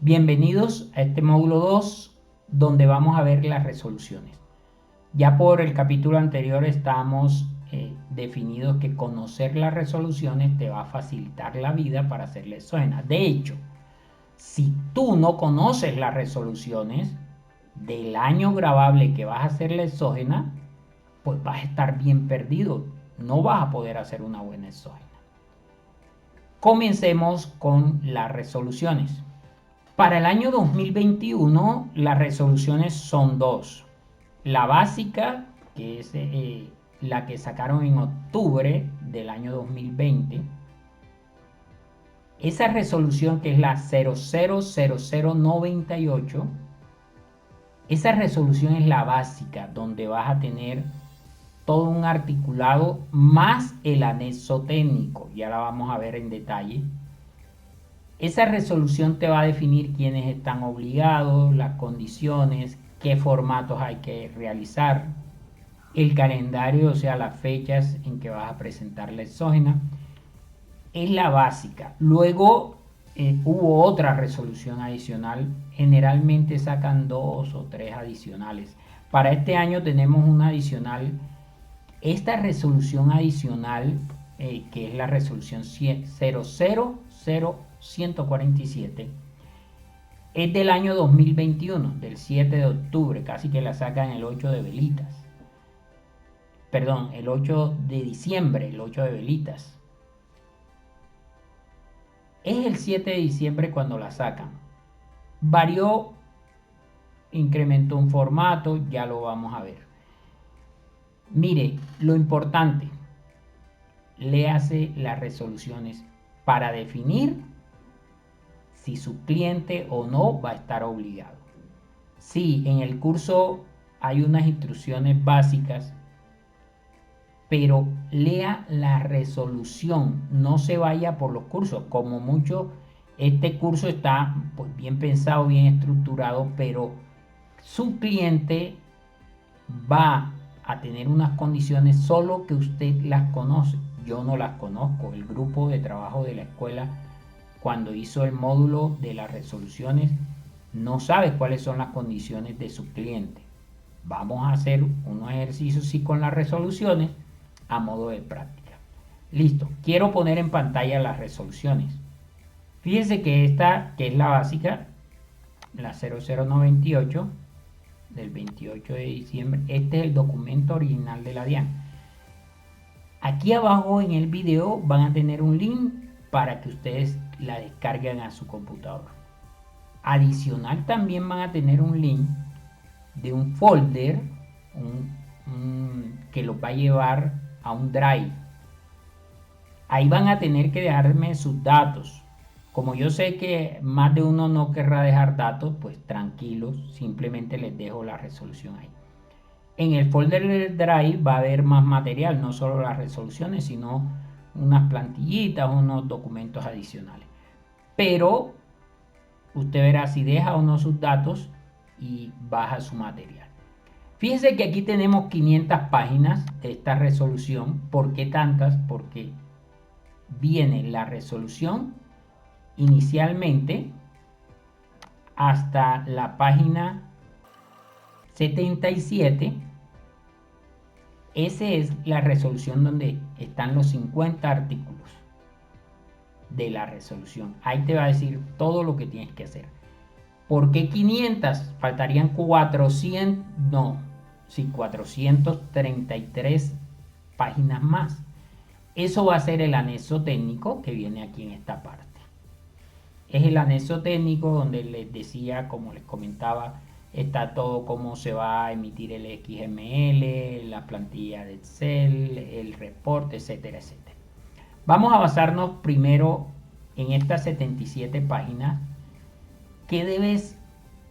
Bienvenidos a este módulo 2 donde vamos a ver las resoluciones. Ya por el capítulo anterior estábamos definidos que conocer las resoluciones te va a facilitar la vida para hacer la exógena. De hecho, si tú no conoces las resoluciones del año gravable que vas a hacer la exógena, pues vas a estar bien perdido. No vas a poder hacer una buena exógena. Comencemos con las resoluciones. Para el año 2021 las resoluciones son dos. La básica, que es la que sacaron en octubre del año 2020. Esa resolución que es la 000098. Esa resolución es la básica, donde vas a tener todo un articulado más el anexo técnico. Ya la vamos a ver en detalle. Esa resolución te va a definir quiénes están obligados, las condiciones, qué formatos hay que realizar, el calendario, o sea, las fechas en que vas a presentar la exógena. Es la básica. Luego hubo otra resolución adicional. Generalmente sacan 2 o 3 adicionales. Para este año tenemos una adicional. Esta resolución adicional, que es la resolución 000147, es del año 2021, del 7 de octubre, casi que la sacan el 8 de velitas. Perdón, el 8 de diciembre, el 8 de velitas. Es el 7 de diciembre cuando la sacan. Varió, incrementó un formato, ya lo vamos a ver. Mire, lo importante, léase las resoluciones para definir si su cliente o no va a estar obligado. Sí, en el curso hay unas instrucciones básicas, pero lea la resolución, no se vaya por los cursos. Como mucho, este curso está pues, bien pensado, bien estructurado, pero su cliente va a tener unas condiciones solo que usted las conoce. Yo no las conozco. El grupo de trabajo de la escuela, cuando hizo el módulo de las resoluciones, no sabe cuáles son las condiciones de su cliente. Vamos a hacer unos ejercicios sí con las resoluciones a modo de práctica. Listo, quiero poner en pantalla las resoluciones. Fíjense que esta, que es la básica, la 0098 del 28 de diciembre, este es el documento original de la DIAN. Aquí abajo en el video van a tener un link para que ustedes la descarguen a su computador. Adicional también van a tener un link de un folder que los va a llevar a un drive. Ahí van a tener que dejarme sus datos. Como yo sé que más de uno no querrá dejar datos, pues tranquilos, simplemente les dejo la resolución ahí. En el folder del drive va a haber más material, no solo las resoluciones, sino unas plantillitas, unos documentos adicionales. Pero usted verá si deja o no sus datos y baja su material. Fíjense que aquí tenemos 500 páginas de esta resolución. ¿Por qué tantas? Porque viene la resolución inicialmente hasta la página 77. Esa es la resolución donde están los 50 artículos de la resolución. Ahí te va a decir todo lo que tienes que hacer. ¿Por qué 500? Faltarían 400, no, sí, 433 páginas más. Eso va a ser el anexo técnico que viene aquí en esta parte. Es el anexo técnico donde les decía, como les comentaba, está todo cómo se va a emitir el XML, la plantilla de Excel, el reporte, etcétera, etcétera. Vamos a basarnos primero en estas 77 páginas. ¿Qué debes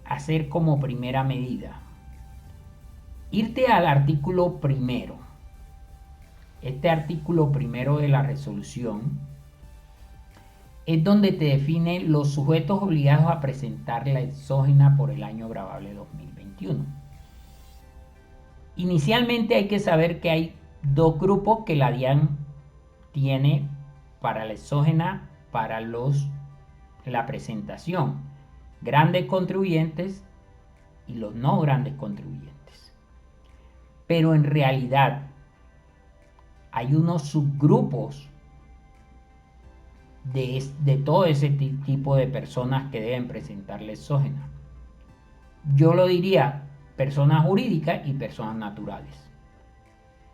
hacer como primera medida? Irte al artículo primero. Este artículo primero de la resolución es donde te define los sujetos obligados a presentar la exógena por el año gravable 2021. Inicialmente hay que saber que hay dos grupos que la DIAN tiene para la exógena para la presentación. grandes contribuyentes y los no grandes contribuyentes. Pero en realidad hay unos subgrupos de todo ese tipo de personas que deben presentar la exógena. Yo lo diría personas jurídicas y personas naturales.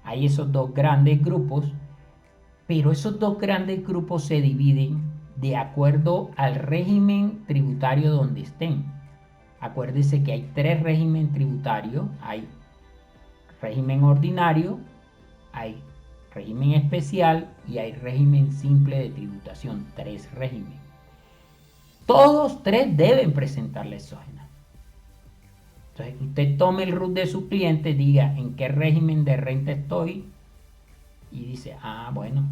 Hay esos dos grandes grupos, pero esos dos grandes grupos se dividen de acuerdo al régimen tributario donde estén. Acuérdese que hay tres regímenes tributarios: hay régimen ordinario, hay régimen especial y hay régimen simple de tributación. Tres regímenes. Todos tres deben presentar la exógena. Entonces, usted tome el RUT de su cliente, diga en qué régimen de renta estoy y dice, bueno,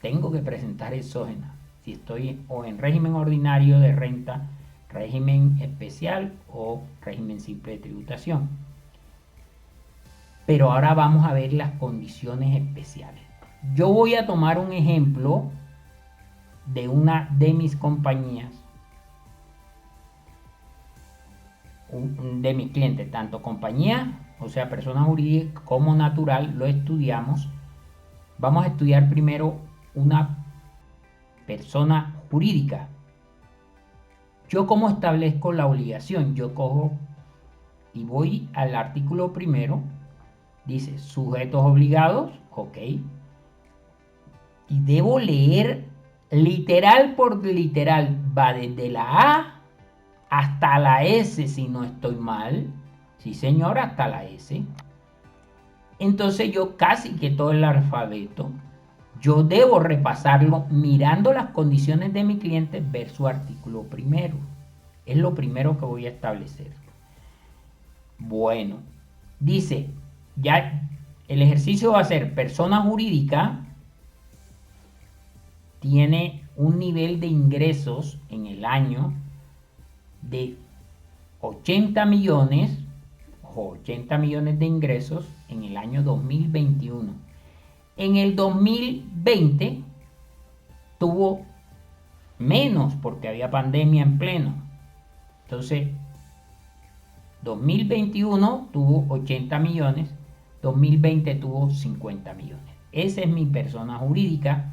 tengo que presentar exógena. Si estoy o en régimen ordinario de renta, régimen especial o régimen simple de tributación. Pero ahora vamos a ver las condiciones especiales. Yo voy a tomar un ejemplo de una de mis compañías, de mis clientes, tanto compañía, o sea, persona jurídica, como natural. Lo estudiamos. Vamos a estudiar primero una persona jurídica. Yo, ¿cómo establezco la obligación? Yo cojo y voy al artículo primero. Dice sujetos obligados, ok. Y debo leer literal por literal. Va desde la A hasta la S, si no estoy mal. Sí, señor, hasta la S. Entonces yo casi que todo el alfabeto, yo debo repasarlo mirando las condiciones de mi cliente, ver su artículo primero. Es lo primero que voy a establecer. Bueno, dice, ya el ejercicio va a ser persona jurídica, tiene un nivel de ingresos en el año de 80 millones, o 80 millones de ingresos en el año 2021. En el 2020 tuvo menos porque había pandemia en pleno. Entonces, 2021 tuvo 80 millones, 2020 tuvo 50 millones. Esa es mi persona jurídica.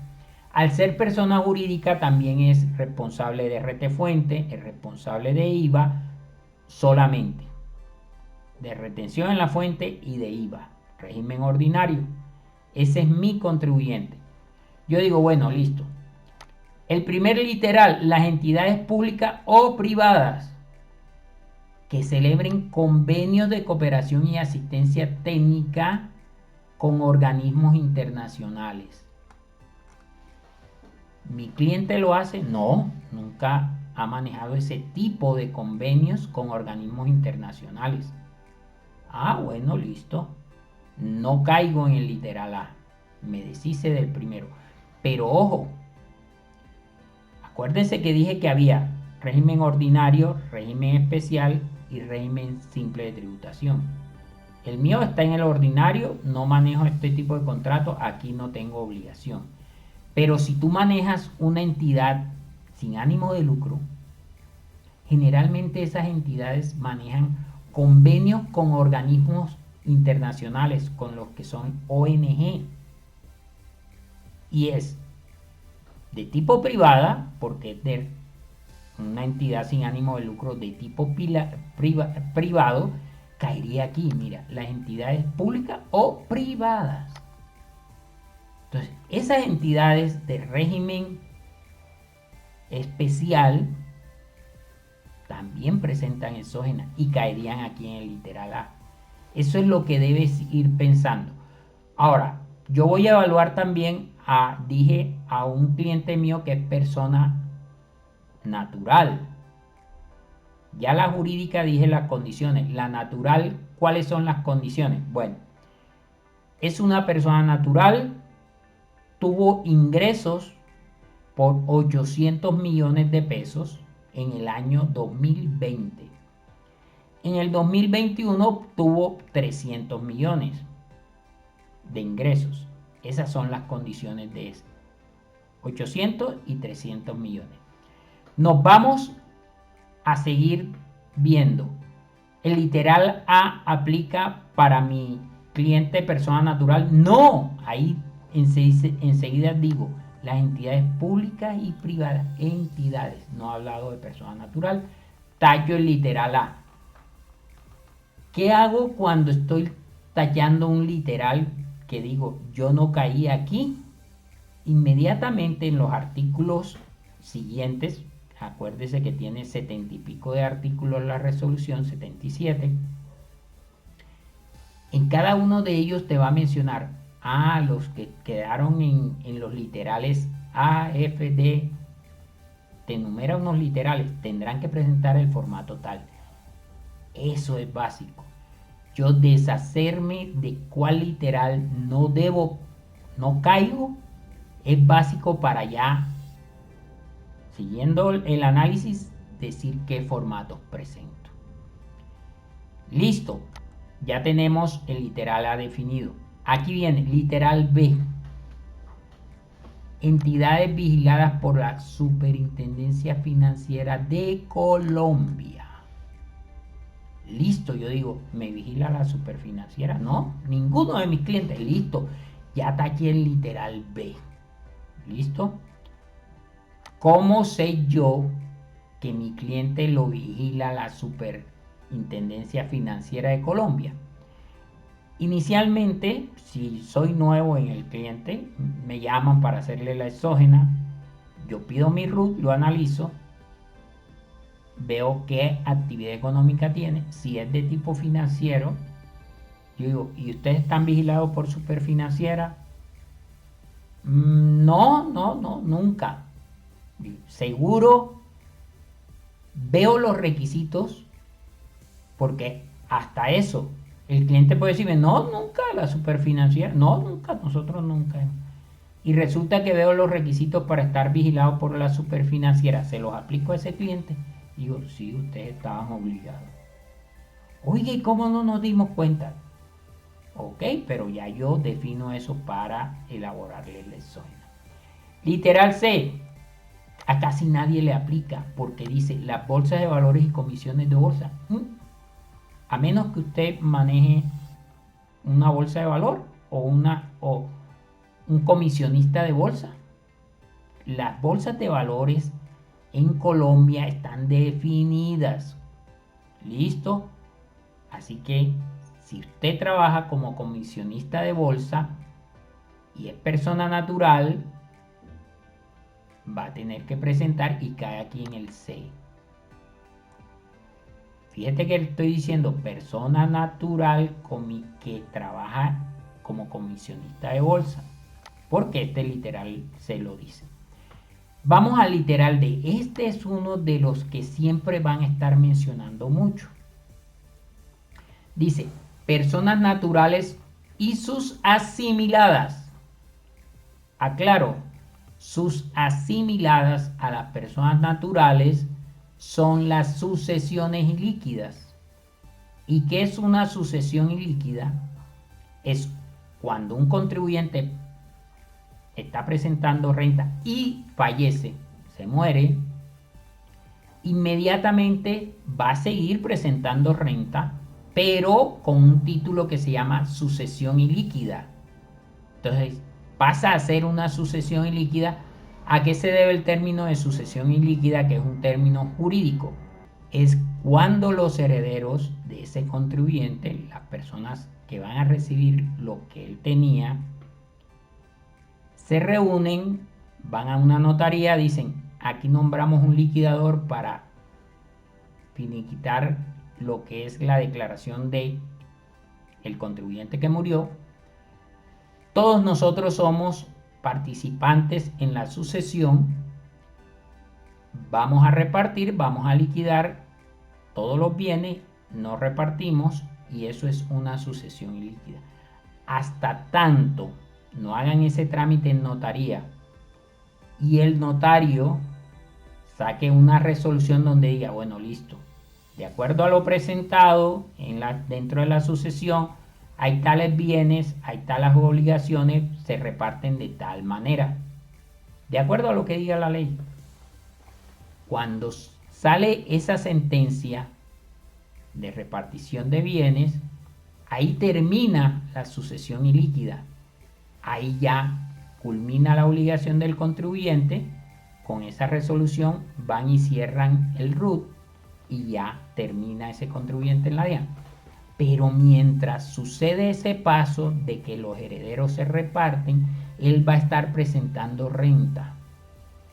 Al ser persona jurídica también es responsable de RT Fuente, es responsable de IVA solamente, de retención en la fuente y de IVA, régimen ordinario. Ese es mi contribuyente. Yo digo, bueno, listo. El primer literal, las entidades públicas o privadas que celebren convenios de cooperación y asistencia técnica con organismos internacionales. ¿Mi cliente lo hace? No, nunca ha manejado ese tipo de convenios con organismos internacionales. Bueno, listo. No caigo en el literal A. Me deshice del primero. Pero ojo, acuérdense que dije que había régimen ordinario, régimen especial y régimen simple de tributación. El mío está en el ordinario, no manejo este tipo de contrato, aquí no tengo obligación. Pero si tú manejas una entidad sin ánimo de lucro, generalmente esas entidades manejan convenios con organismos internacionales, con los que son ONG. Y es de tipo privada, porque es de una entidad sin ánimo de lucro de tipo privado, caería aquí, mira, las entidades públicas o privadas. Entonces, esas entidades de régimen especial también presentan exógena y caerían aquí en el literal A. Eso es lo que debes ir pensando. Ahora, yo voy a evaluar también dije a un cliente mío que es persona natural. Ya la jurídica dije las condiciones. La natural, ¿cuáles son las condiciones? Bueno, es una persona natural, tuvo ingresos por 800 millones de pesos en el año 2020. En el 2021 tuvo 300 millones de ingresos. Esas son las condiciones de este. 800 y 300 millones. Nos vamos a seguir viendo. ¿El literal A aplica para mi cliente persona natural? No, ahí enseguida digo las entidades públicas y privadas, entidades, no he hablado de persona natural, tallo el literal A. ¿Qué hago cuando estoy tallando un literal que digo yo no caí aquí? Inmediatamente en los artículos siguientes, acuérdese que tiene 70 y pico de artículos la resolución, 77, en cada uno de ellos te va a mencionar los que quedaron en los literales A, F, D, te enumera unos literales, tendrán que presentar el formato tal. Eso es básico. Yo deshacerme de cuál literal no debo, no caigo, es básico para ya, siguiendo el análisis, decir qué formatos presento. Listo, ya tenemos el literal A definido. Aquí viene literal B. Entidades vigiladas por la Superintendencia Financiera de Colombia. Listo, yo digo, ¿me vigila la superfinanciera? No, ninguno de mis clientes. Listo, ya taché el literal B. ¿Listo? ¿Cómo sé yo que mi cliente lo vigila la Superintendencia Financiera de Colombia? Inicialmente, si soy nuevo en el cliente, me llaman para hacerle la exógena. Yo pido mi RUT, lo analizo, veo qué actividad económica tiene. Si es de tipo financiero, yo digo, ¿y ustedes están vigilados por Superfinanciera? No, nunca. Seguro, veo los requisitos, porque hasta eso, el cliente puede decirme, no, nunca, la Superfinanciera, no, nunca, nosotros nunca. Y resulta que veo los requisitos para estar vigilado por la Superfinanciera, se los aplico a ese cliente. Digo, sí, ustedes estaban obligados. Oye, ¿y cómo no nos dimos cuenta? Ok, pero ya yo defino eso para elaborarle el exógeno. Literal C, a casi nadie le aplica porque dice las bolsas de valores y comisiones de bolsa. A menos que usted maneje una bolsa de valor o un comisionista de bolsa. Las bolsas de valores en Colombia están definidas. ¿Listo? Así que si usted trabaja como comisionista de bolsa y es persona natural, va a tener que presentar y cae aquí en el C. Fíjate que estoy diciendo persona natural que trabaja como comisionista de bolsa, porque este literal se lo dice. Vamos al literal D. Este es uno de los que siempre van a estar mencionando mucho. Dice, personas naturales y sus asimiladas. Aclaro, sus asimiladas a las personas naturales son las sucesiones ilíquidas. ¿Y qué es una sucesión ilíquida? Es cuando un contribuyente está presentando renta y fallece, se muere, inmediatamente va a seguir presentando renta, pero con un título que se llama sucesión ilíquida. Entonces pasa a ser una sucesión ilíquida. ¿A qué se debe el término de sucesión ilíquida, que es un término jurídico? Es cuando los herederos de ese contribuyente, las personas que van a recibir lo que él tenía, se reúnen, van a una notaría, dicen, aquí nombramos un liquidador para finiquitar lo que es la declaración de el contribuyente que murió. Todos nosotros somos participantes en la sucesión. Vamos a repartir, vamos a liquidar todos los bienes, nos repartimos y eso es una sucesión ilíquida. Hasta tanto no hagan ese trámite en notaría y el notario saque una resolución donde diga, bueno, listo, de acuerdo a lo presentado dentro de la sucesión, hay tales bienes, hay tales obligaciones, se reparten de tal manera, de acuerdo a lo que diga la ley. Cuando sale esa sentencia de repartición de bienes, ahí termina la sucesión ilíquida. Ahí ya culmina la obligación del contribuyente. Con esa resolución van y cierran el RUT y ya termina ese contribuyente en la DIAN. Pero mientras sucede ese paso de que los herederos se reparten, él va a estar presentando renta.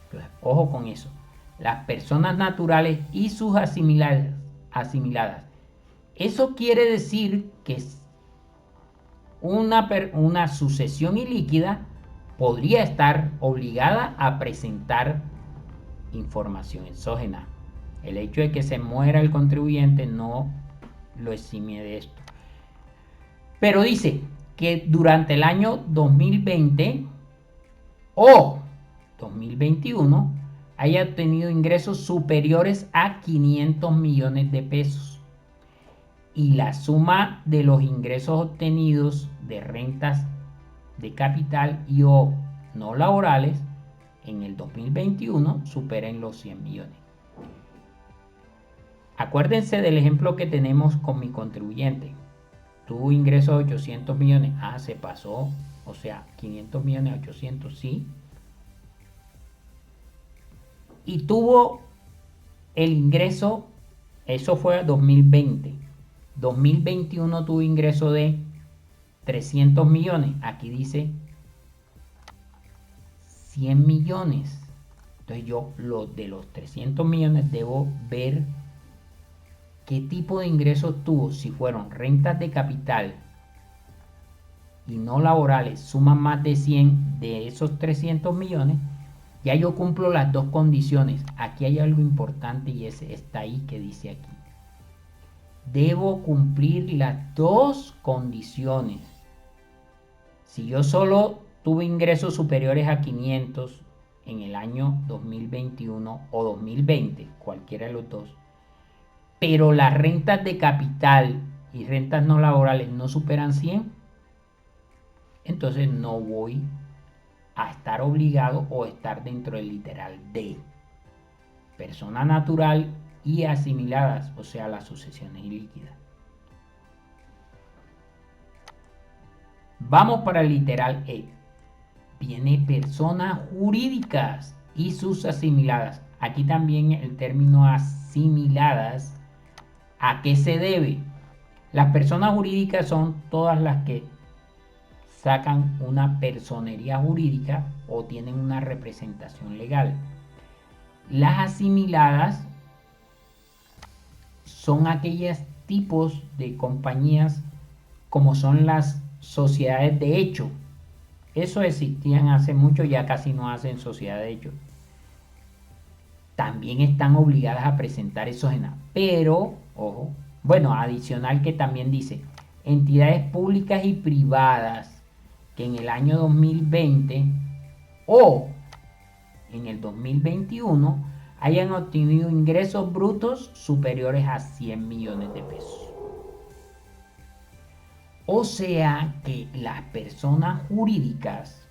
Entonces, ojo con eso. Las personas naturales y sus asimiladas. Eso quiere decir que una sucesión ilíquida podría estar obligada a presentar información exógena. El hecho de que se muera el contribuyente no lo exime de esto. Pero dice que durante el año 2020 o 2021 haya obtenido ingresos superiores a 500 millones de pesos. Y la suma de los ingresos obtenidos de rentas de capital y o no laborales en el 2021 superen los 100 millones. Acuérdense del ejemplo que tenemos con mi contribuyente. Tuvo ingresos de 800 millones. Se pasó. O sea, 500 millones a 800, sí. Y tuvo el ingreso, eso fue 2020. 2021 tuvo ingreso de 300 millones. Aquí dice 100 millones. Entonces yo de los 300 millones debo ver qué tipo de ingresos tuvo. Si fueron rentas de capital y no laborales, suman más de 100 de esos 300 millones. Ya yo cumplo las dos condiciones. Aquí hay algo importante y está ahí que dice aquí. Debo cumplir las dos condiciones. Si yo solo tuve ingresos superiores a 500 en el año 2021 o 2020, cualquiera de los dos, pero las rentas de capital y rentas no laborales no superan 100, entonces no voy a estar obligado o estar dentro del literal de persona natural y asimiladas, o sea, las sucesiones ilíquidas. Vamos para el literal E. Viene personas jurídicas y sus asimiladas. Aquí también el término asimiladas, ¿a qué se debe? Las personas jurídicas son todas las que sacan una personería jurídica o tienen una representación legal. Las asimiladas son aquellos tipos de compañías como son las sociedades de hecho. Eso existían hace mucho, ya casi no hacen sociedad de hecho. También están obligadas a presentar exógenas, pero, ojo, bueno, adicional que también dice, entidades públicas y privadas que en el año 2020 o en el 2021 hayan obtenido ingresos brutos superiores a 100 millones de pesos. O sea que las personas jurídicas,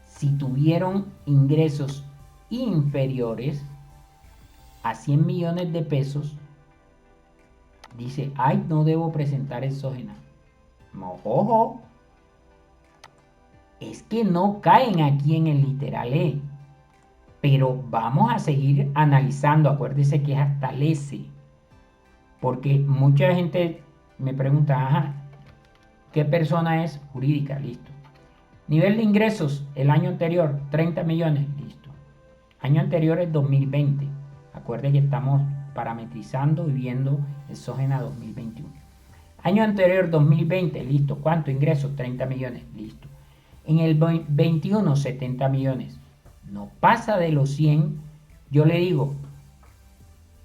si tuvieron ingresos inferiores a 100 millones de pesos, dice, no debo presentar exógena. No, ojo, es que no caen aquí en el literal E. Pero vamos a seguir analizando, acuérdese que es hasta el S. Porque mucha gente me pregunta, ¿qué persona es jurídica? Listo. Nivel de ingresos, el año anterior, 30 millones, listo. Año anterior es 2020. Acuérdense que estamos parametrizando y viendo exógena 2021. Año anterior, 2020, listo. ¿Cuánto ingresos? 30 millones, listo. En el 21, 70 millones. No pasa de los 100, yo le digo,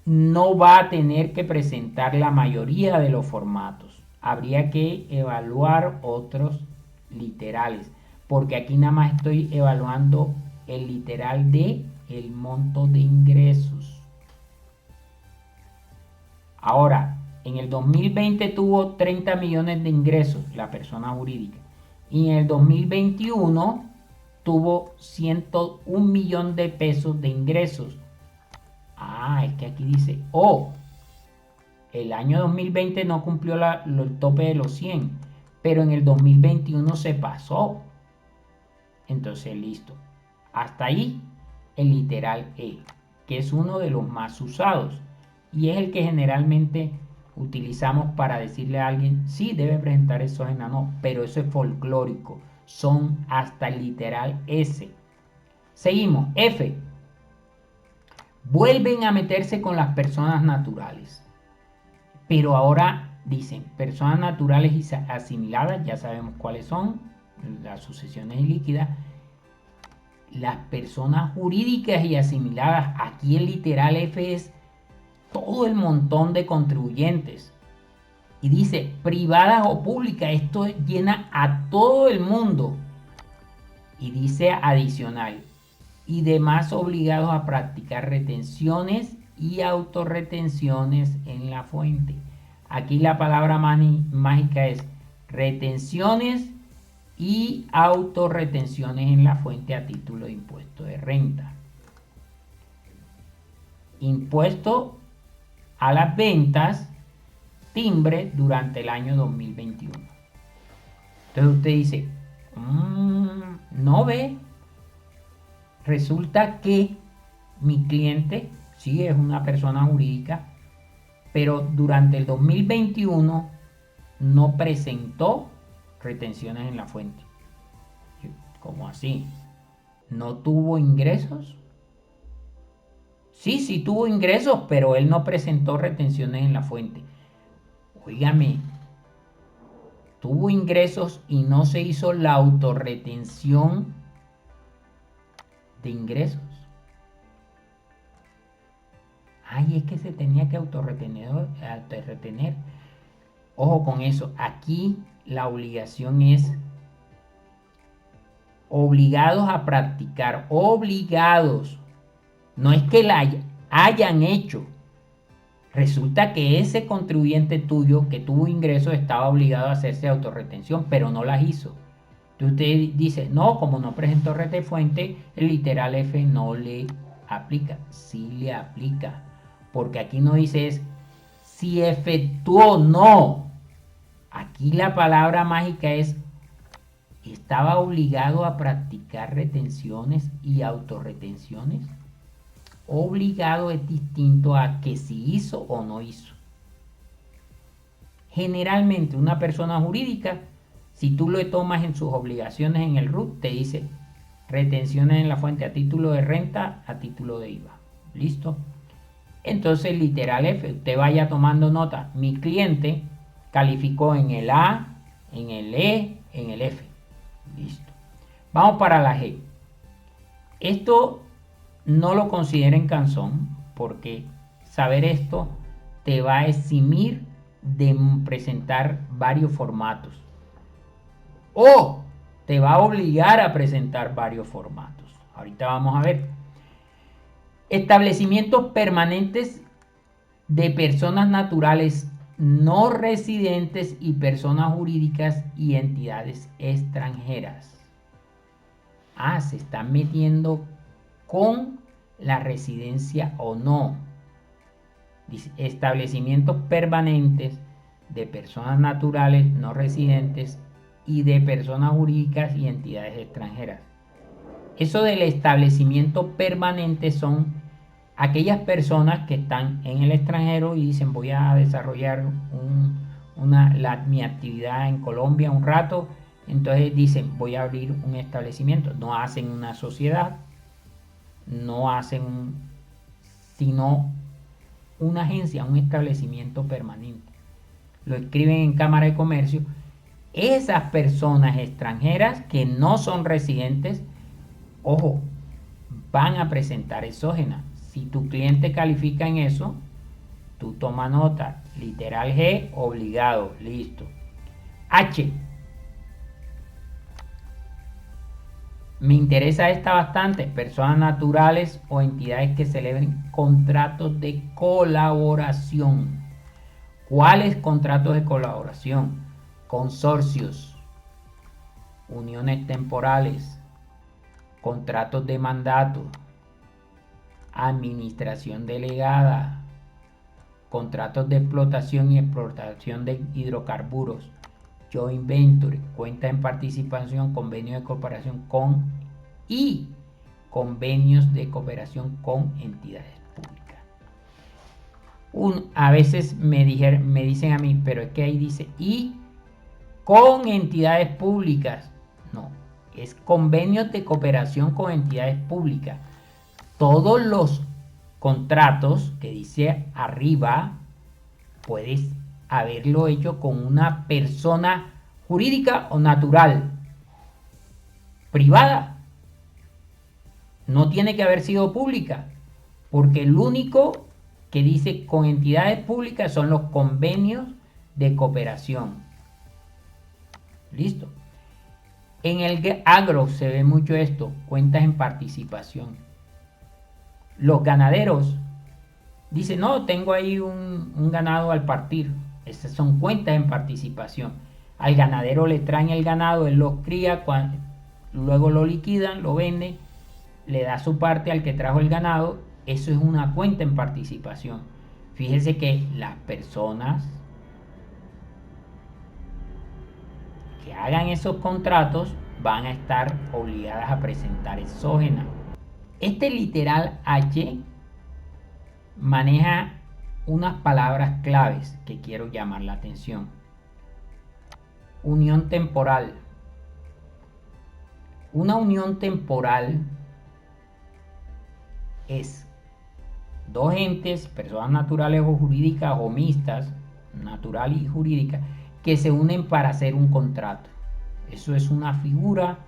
no va a tener que presentar la mayoría de los formatos. Habría que evaluar otros literales, porque aquí nada más estoy evaluando el literal de el monto de ingresos. Ahora, en el 2020 tuvo 30 millones de ingresos la persona jurídica y en el 2021 tuvo 101 millones de pesos de ingresos. Es que aquí dice, el año 2020 no cumplió el tope de los 100, pero en el 2021 se pasó. Entonces, listo. Hasta ahí el literal E, que es uno de los más usados y es el que generalmente utilizamos para decirle a alguien, sí, debe presentar exógena, no, pero eso es folclórico. Son hasta el literal S. Seguimos. F. Vuelven a meterse con las personas naturales. Pero ahora dicen personas naturales y asimiladas, ya sabemos cuáles son, las sucesiones ilíquidas. Las personas jurídicas y asimiladas, aquí el literal F es todo el montón de contribuyentes. Y dice privadas o públicas, esto llena a todo el mundo. Y dice adicional, y demás obligados a practicar retenciones y autorretenciones en la fuente. Aquí la palabra mágica es retenciones y autorretenciones en la fuente a título de impuesto de renta. Impuesto a las ventas, timbre durante el año 2021. Entonces usted dice, no ve, resulta que mi cliente sí es una persona jurídica, pero durante el 2021 no presentó retenciones en la fuente. ¿Cómo así? ¿No tuvo ingresos? Sí tuvo ingresos, pero él no presentó retenciones en la fuente. Óigame, tuvo ingresos y no se hizo la autorretención de ingresos. Es que se tenía que autorretener. Ojo con eso, aquí la obligación es obligados a practicar, obligados. No es que la hayan hecho. Resulta que ese contribuyente tuyo que tuvo ingresos estaba obligado a hacerse autorretención, pero no las hizo. Entonces usted dice, no, como no presentó retefuente, el literal F no le aplica. Sí le aplica. Porque aquí no dice es si efectuó, no. Aquí la palabra mágica es estaba obligado a practicar retenciones y autorretenciones. Obligado es distinto a que si hizo o no hizo. Generalmente una persona jurídica, si tú lo tomas en sus obligaciones en el RUT, te dice retenciones en la fuente a título de renta, a título de IVA. ¿Listo? Entonces, literal F, usted vaya tomando nota. Mi cliente calificó en el A, en el E, en el F. Listo. Vamos para la G. Esto no lo consideren canzón, porque saber esto te va a eximir de presentar varios formatos. O te va a obligar a presentar varios formatos. Ahorita vamos a ver. Establecimientos permanentes de personas naturales no residentes y personas jurídicas y entidades extranjeras. Se están metiendo con la residencia o no. Establecimientos permanentes de personas naturales no residentes y de personas jurídicas y entidades extranjeras. Eso del establecimiento permanente son aquellas personas que están en el extranjero y dicen voy a desarrollar mi actividad en Colombia un rato, entonces dicen voy a abrir un establecimiento, no hacen una sociedad, no hacen sino una agencia, un establecimiento permanente, lo escriben en Cámara de Comercio. Esas personas extranjeras que no son residentes, ojo, van a presentar exógena. Si tu cliente califica en eso, tú toma nota. Literal G, obligado, listo. H. Me interesa esta bastante. Personas naturales o entidades que celebren contratos de colaboración. ¿Cuáles contratos de colaboración? Consorcios, uniones temporales, contratos de mandato, administración delegada, contratos de explotación y explotación de hidrocarburos, joint venture, cuenta en participación, convenio de cooperación con y convenios de cooperación con entidades públicas. A veces me dicen a mí, pero es que ahí dice y con entidades públicas. No, es convenios de cooperación con entidades públicas. Todos los contratos que dice arriba puedes haberlo hecho con una persona jurídica o natural, privada. No tiene que haber sido pública, porque el único que dice con entidades públicas son los convenios de cooperación. Listo. En el agro se ve mucho esto, cuentas en participación. Los ganaderos dicen, no, tengo ahí un ganado al partir. Esas son cuentas en participación. Al ganadero le traen el ganado, él lo cría, luego lo liquidan, lo venden, le da su parte al que trajo el ganado. Eso es una cuenta en participación. Fíjese que las personas que hagan esos contratos van a estar obligadas a presentar exógena. Este literal H maneja unas palabras claves que quiero llamar la atención. Unión temporal. Una unión temporal es dos entes, personas naturales o jurídicas o mixtas, natural y jurídica, que se unen para hacer un contrato. Eso es una figura,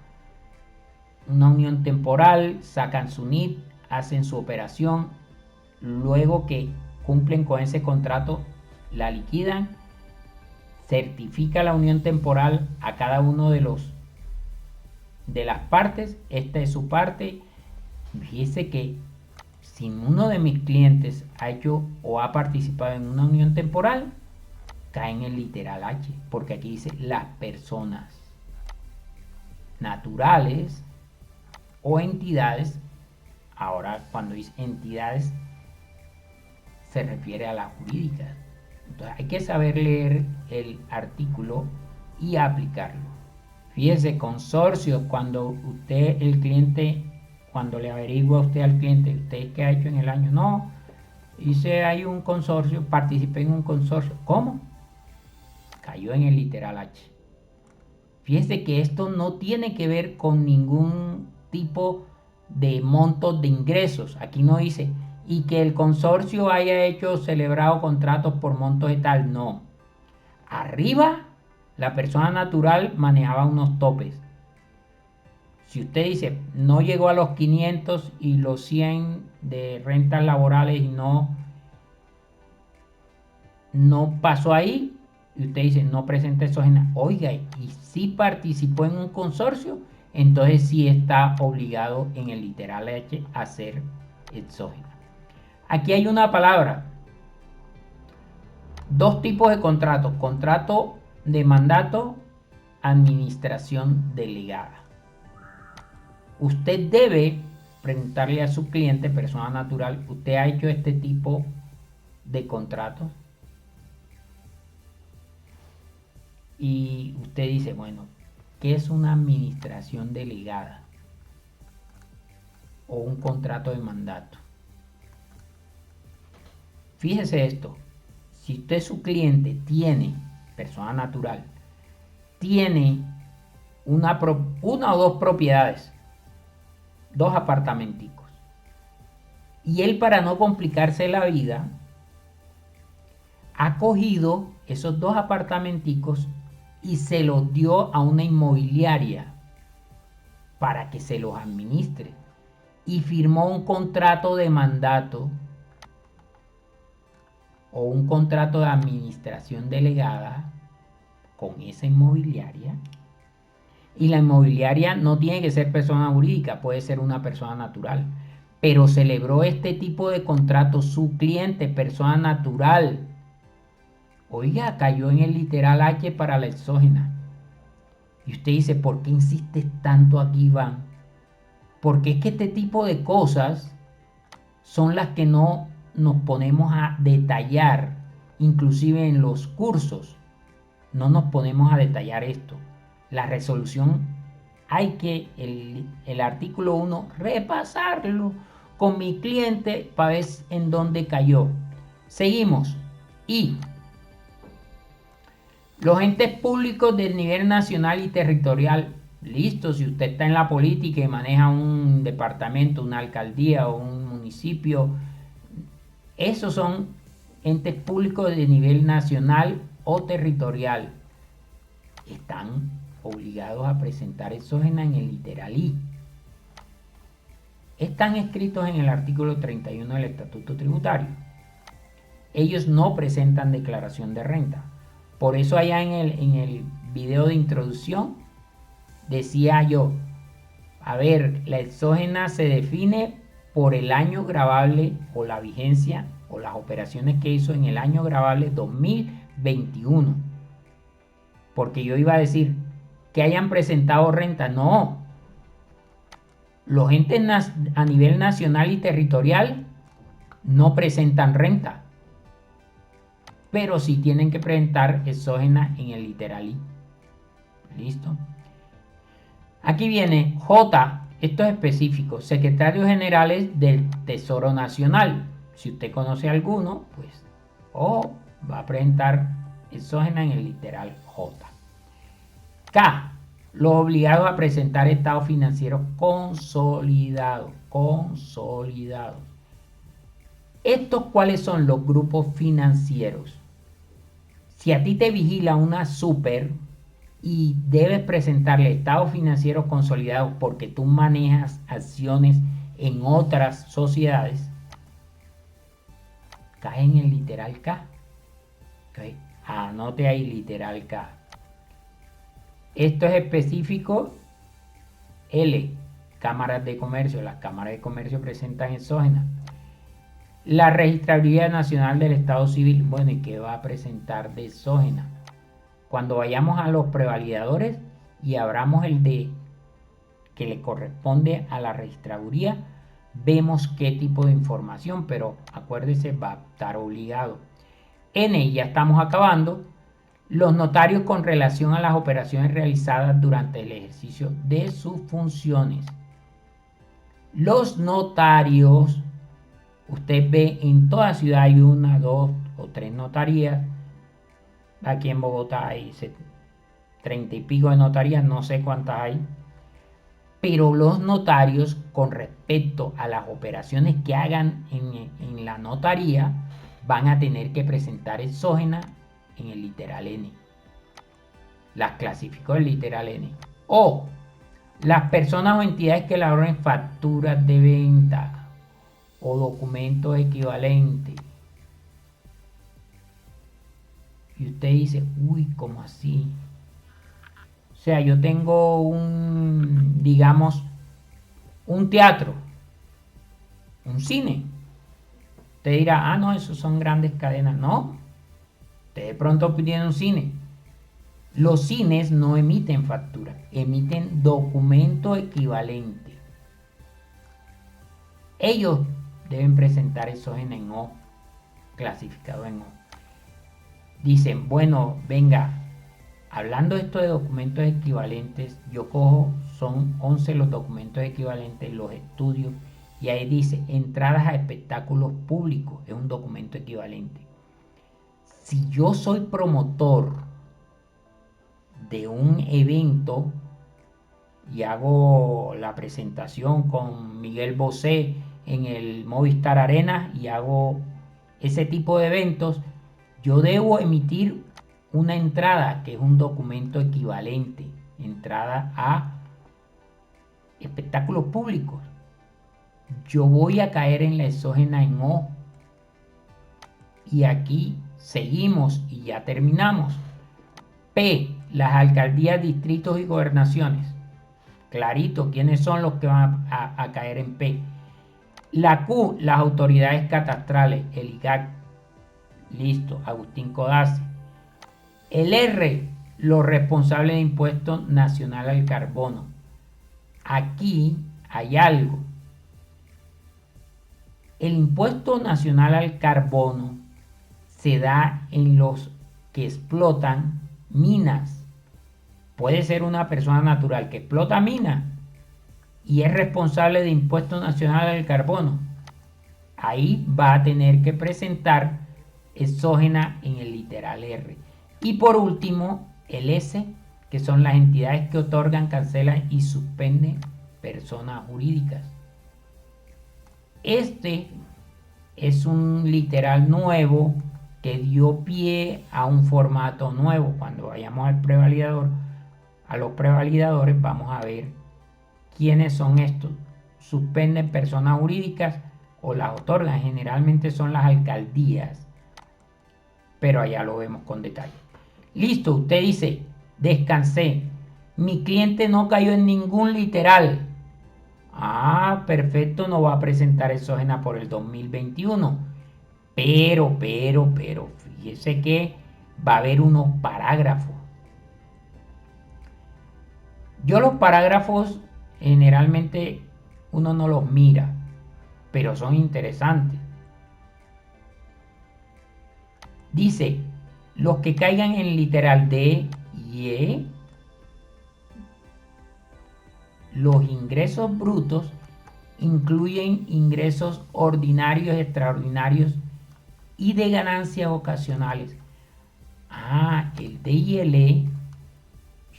una unión temporal, sacan su NIT, hacen su operación, luego que cumplen con ese contrato, la liquidan, certifica la unión temporal a cada uno de las partes. Esta es su parte. Fíjese que si uno de mis clientes ha hecho o ha participado en una unión temporal, cae en el literal H, porque aquí dice las personas naturales o entidades. Ahora, cuando dice entidades, se refiere a las jurídicas. Entonces hay que saber leer el artículo y aplicarlo. Fíjese, consorcios, cuando usted, el cliente, cuando le averigua a usted al cliente, ¿usted qué ha hecho en el año? No, hice ahí un consorcio, participé en un consorcio. ¿Cómo? Cayó en el literal H. Fíjese que esto no tiene que ver con ningún tipo de montos de ingresos. Aquí no dice, y que el consorcio haya hecho, celebrado contratos por montos de tal. No. Arriba, la persona natural manejaba unos topes. Si usted dice, no llegó a los 500 y los 100 de rentas laborales y no pasó ahí, y usted dice, no presenta exógena, oiga, y si participó en un consorcio, entonces sí está obligado en el literal H a hacer exógena. Aquí hay una palabra, dos tipos de contratos, contrato de mandato, administración delegada. Usted debe preguntarle a su cliente, persona natural, ¿usted ha hecho este tipo de contratos? Y usted dice, bueno, ¿qué es una administración delegada? O un contrato de mandato. Fíjese esto, si usted su cliente tiene, persona natural, tiene una o dos propiedades, dos apartamenticos, y él, para no complicarse la vida, ha cogido esos dos apartamenticos y se los dio a una inmobiliaria para que se los administre, y firmó un contrato de mandato o un contrato de administración delegada con esa inmobiliaria. Y la inmobiliaria no tiene que ser persona jurídica, puede ser una persona natural, pero celebró este tipo de contrato su cliente, persona natural. Oiga, cayó en el literal H para la exógena. Y usted dice, ¿por qué insistes tanto aquí, Iván? Porque es que este tipo de cosas son las que no nos ponemos a detallar, inclusive en los cursos, no nos ponemos a detallar esto. La resolución hay que el artículo 1 repasarlo con mi cliente para ver en dónde cayó. Seguimos. Y los entes públicos del nivel nacional y territorial. Listo, si usted está en la política y maneja un departamento, una alcaldía o un municipio, esos son entes públicos de nivel nacional o territorial. Están obligados a presentar exógena en el literal I. Están escritos en el artículo 31 del Estatuto Tributario. Ellos no presentan declaración de renta. Por eso allá en el video de introducción decía yo, a ver, la exógena se define por el año gravable o la vigencia o las operaciones que hizo en el año gravable 2021. Porque yo iba a decir que hayan presentado renta. No. Los entes a nivel nacional y territorial no presentan renta, pero sí tienen que presentar exógena en el literal I. ¿Listo? Aquí viene J, esto es específico, secretarios generales del Tesoro Nacional. Si usted conoce alguno, pues o va a presentar exógena en el literal J. K, los obligados a presentar estados financieros consolidados. ¿Estos cuáles son los grupos financieros? Si a ti te vigila una super y debes presentarle estados financieros consolidados porque tú manejas acciones en otras sociedades, cae en el literal K. ¿Okay? Anote ahí literal K. Esto es específico. L, cámaras de comercio. Las cámaras de comercio presentan exógena. La Registraduría Nacional del Estado Civil, bueno, ¿y qué va a presentar de exógena? Cuando vayamos a los prevalidadores y abramos el de que le corresponde a la registraduría, vemos qué tipo de información, pero acuérdese, va a estar obligado. N, ya estamos acabando. Los notarios con relación a las operaciones realizadas durante el ejercicio de sus funciones. Los notarios, usted ve en toda ciudad hay 1, 2 o 3 notarías. Aquí en Bogotá hay 30 y pico de notarías, no sé cuántas hay. Pero los notarios, con respecto a las operaciones que hagan en la notaría, van a tener que presentar exógena en el literal N. Las clasificó el literal N. O las personas o entidades que elaboren facturas de venta o documentos equivalentes. Y usted dice, uy, ¿cómo así? O sea, yo tengo digamos, un teatro, un cine. Usted dirá, no, esos son grandes cadenas. No, usted de pronto tiene un cine. Los cines no emiten factura, emiten documento equivalente. Ellos deben presentar exógena en O, clasificado en O. Dicen, bueno, venga, hablando esto de documentos equivalentes, yo cojo, son 11 los documentos equivalentes, los estudios, y ahí dice, entradas a espectáculos públicos, es un documento equivalente. Si yo soy promotor de un evento y hago la presentación con Miguel Bosé en el Movistar Arena y hago ese tipo de eventos, yo debo emitir una entrada que es un documento equivalente, entrada a espectáculos públicos. Yo voy a caer en la exógena en O. Y aquí seguimos y ya terminamos. P, las alcaldías, distritos y gobernaciones. Clarito, ¿quiénes son los que van a caer en P? La Q, las autoridades catastrales, el IGAC. Listo, Agustín Codazzi. El R, los responsables de impuesto nacional al carbono. Aquí hay algo. el impuesto nacional al carbono se da en los que explotan minas. Puede ser una persona natural que explota minas y es responsable de impuesto nacional al carbono. Ahí va a tener que presentar exógena en el literal R. Y por último, el S, que son las entidades que otorgan, cancelan y suspenden personas jurídicas. Este es un literal nuevo que dio pie a un formato nuevo. Cuando vayamos al prevalidador, a los prevalidadores, vamos a ver quiénes son estos. Suspenden personas jurídicas o las otorgan. Generalmente son las alcaldías, pero allá lo vemos con detalle. Listo, usted dice, descansé. Mi cliente no cayó en ningún literal. Ah, perfecto, no va a presentar exógena por el 2021. Pero, fíjese que va a haber unos parágrafos. Yo los parágrafos generalmente uno no los mira, pero son interesantes. Dice, los que caigan en literal D y E, los ingresos brutos incluyen ingresos ordinarios, extraordinarios y de ganancias ocasionales. Ah, el D y el E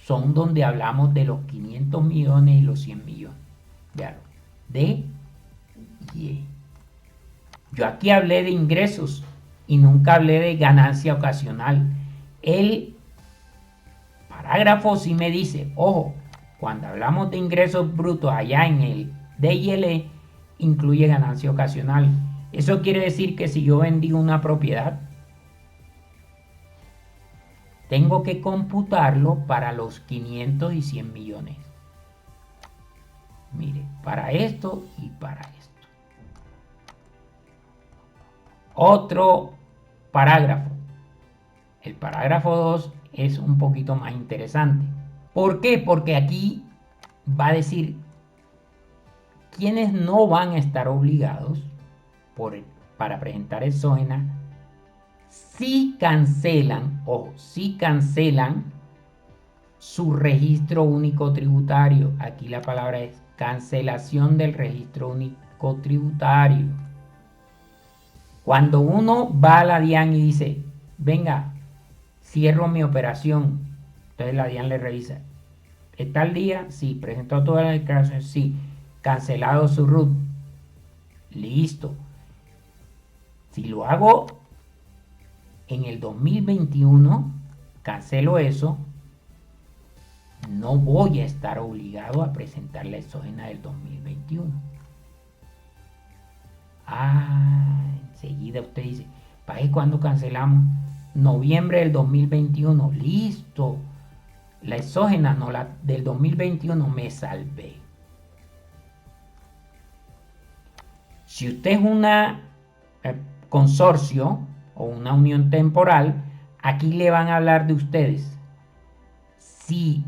son donde hablamos de los 500 millones y los 100 millones. Vean, D y E. Yo aquí hablé de ingresos y nunca hablé de ganancia ocasional. El parágrafo sí me dice, ojo, cuando hablamos de ingresos brutos allá en el D y el E, incluye ganancia ocasional. Eso quiere decir que si yo vendí una propiedad, tengo que computarlo para los 500 y 100 millones. Mire, para esto y para esto. Otro parágrafo. El parágrafo 2 es un poquito más interesante. ¿Por qué? Porque aquí va a decir quiénes no van a estar obligados para presentar exógena si cancelan, o si cancelan su registro único tributario. Aquí la palabra es cancelación del registro único tributario. Cuando uno va a la DIAN y dice, venga, cierro mi operación, entonces la DIAN le revisa. ¿Está al día? Sí. ¿Presentó todas las declaraciones? Sí. ¿Cancelado su RUT? Listo. Si lo hago en el 2021, cancelo eso, no voy a estar obligado a presentar la exógena del 2021. Ah, enseguida usted dice, ¿para qué cuándo cancelamos? Noviembre del 2021. Listo. La exógena no la del 2021 me salvé. Si usted es una consorcio o una unión temporal, aquí le van a hablar de ustedes. Si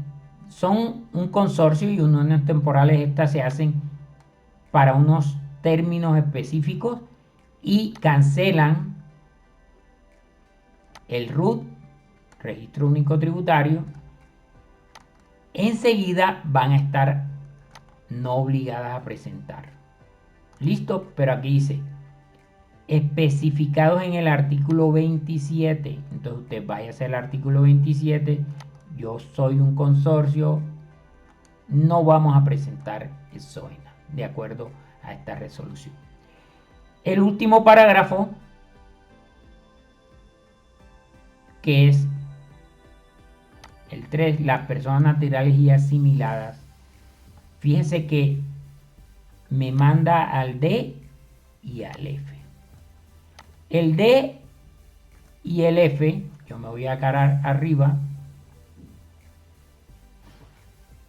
son un consorcio y uniones temporales, estas se hacen para unos términos específicos y cancelan el RUT, Registro Único Tributario, enseguida van a estar no obligadas a presentar. Listo, pero aquí dice especificados en el artículo 27. Entonces usted vaya a hacer el artículo 27. Yo soy un consorcio, no vamos a presentar exógena de acuerdo a esta resolución. El último parágrafo, que es el 3, las personas naturales y asimiladas. Fíjense que me manda al D y al F. El D y el F, yo me voy a cargar arriba.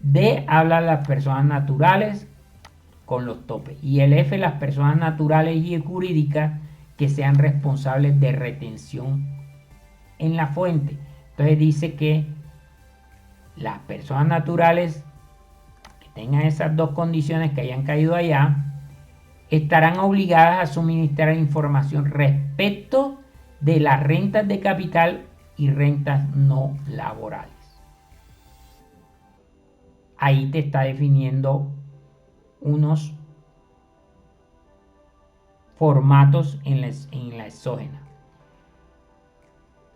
D habla de las personas naturales con los topes. Y el F, las personas naturales y jurídicas que sean responsables de retención en la fuente. Entonces dice que las personas naturales que tengan esas dos condiciones que hayan caído allá estarán obligadas a suministrar información respecto de las rentas de capital y rentas no laborales. Ahí te está definiendo unos formatos en la exógena.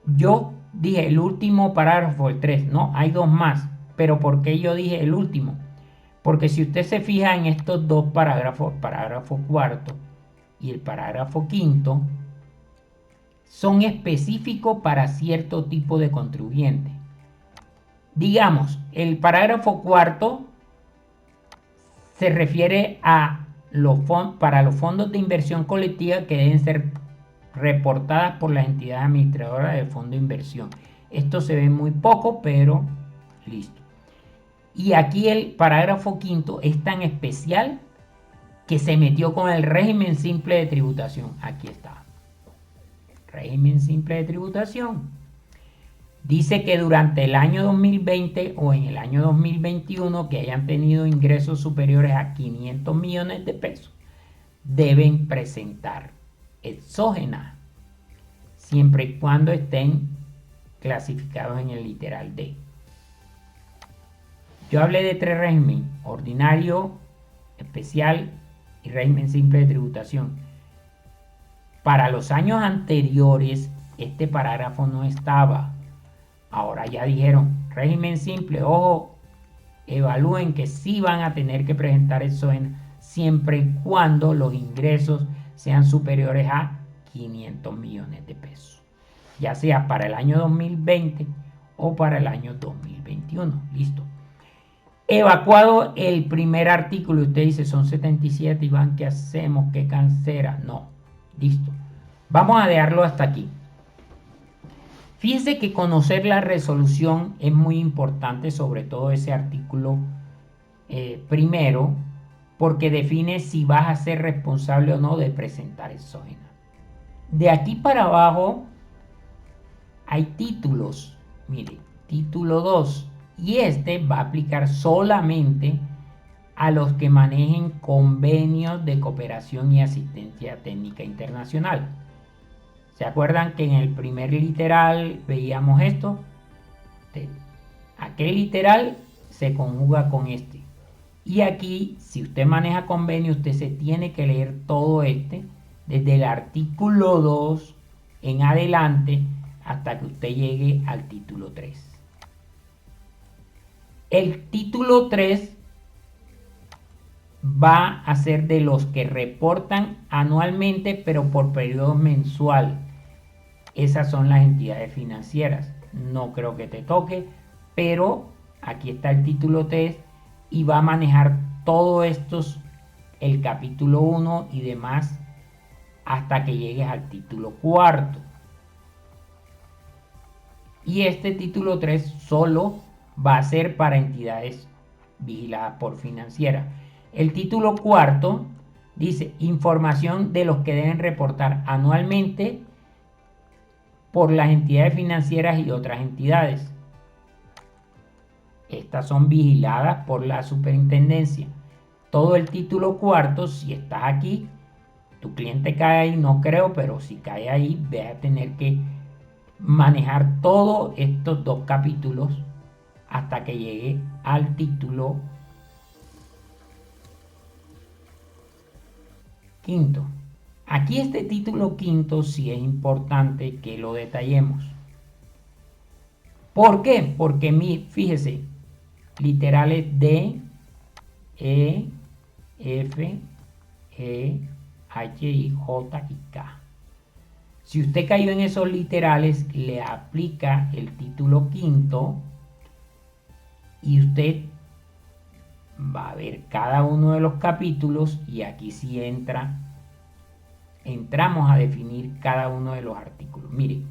Yo dije el último parágrafo, el 3, no, hay dos más, pero ¿por qué yo dije el último? Porque si usted se fija en estos dos parágrafos, el parágrafo cuarto y el parágrafo quinto, son específicos para cierto tipo de contribuyente. Digamos, el parágrafo cuarto se refiere a para los fondos de inversión colectiva que deben ser reportadas por las entidades administradoras del fondo de inversión. Esto se ve muy poco, pero listo. Y aquí el parágrafo quinto es tan especial que se metió con el régimen simple de tributación. Aquí está. Régimen simple de tributación. Dice que durante el año 2020 o en el año 2021 que hayan tenido ingresos superiores a 500 millones de pesos deben presentar exógena siempre y cuando estén clasificados en el literal D. Yo hablé de tres regímenes: ordinario, especial y régimen simple de tributación. Para los años anteriores este parágrafo no estaba. Ahora ya dijeron régimen simple, ojo, evalúen que sí van a tener que presentar exógena siempre y cuando los ingresos sean superiores a 500 millones de pesos, ya sea para el año 2020 o para el año 2021. Listo. Evacuado el primer artículo, usted dice son 77, Iván, ¿qué hacemos? ¿Qué cancera? No, listo. Vamos a dejarlo hasta aquí. Fíjese que conocer la resolución es muy importante, sobre todo ese artículo primero, porque define si vas a ser responsable o no de presentar exógena. De aquí para abajo hay títulos. Mire, título 2. Y este va a aplicar solamente a los que manejen convenios de cooperación y asistencia técnica internacional. ¿Se acuerdan que en el primer literal veíamos esto? Aquel literal se conjuga con este. Y aquí, si usted maneja convenio, usted se tiene que leer todo este, desde el artículo 2 en adelante, hasta que usted llegue al título 3. El título 3 va a ser de los que reportan anualmente, pero por periodo mensual. Esas son las entidades financieras. No creo que te toque, pero aquí está el título 3 y va a manejar todo estos, el capítulo 1 y demás, hasta que llegues al título 4. Y este título 3 solo va a ser para entidades vigiladas por financiera. El título 4 dice información de los que deben reportar anualmente por las entidades financieras y otras entidades. Estas son vigiladas por la superintendencia. Todo el título 4, si estás aquí, tu cliente cae ahí, no creo, pero si cae ahí, vas a tener que manejar todos estos dos capítulos hasta que llegue al título 5. Aquí este título 5 sí es importante que lo detallemos. ¿Por qué? Porque fíjese, literales D, E, F, E, H, I, J y K. Si usted cayó en esos literales, le aplica el título 5 y usted va a ver cada uno de los capítulos y aquí sí entramos a definir cada uno de los artículos. Mire,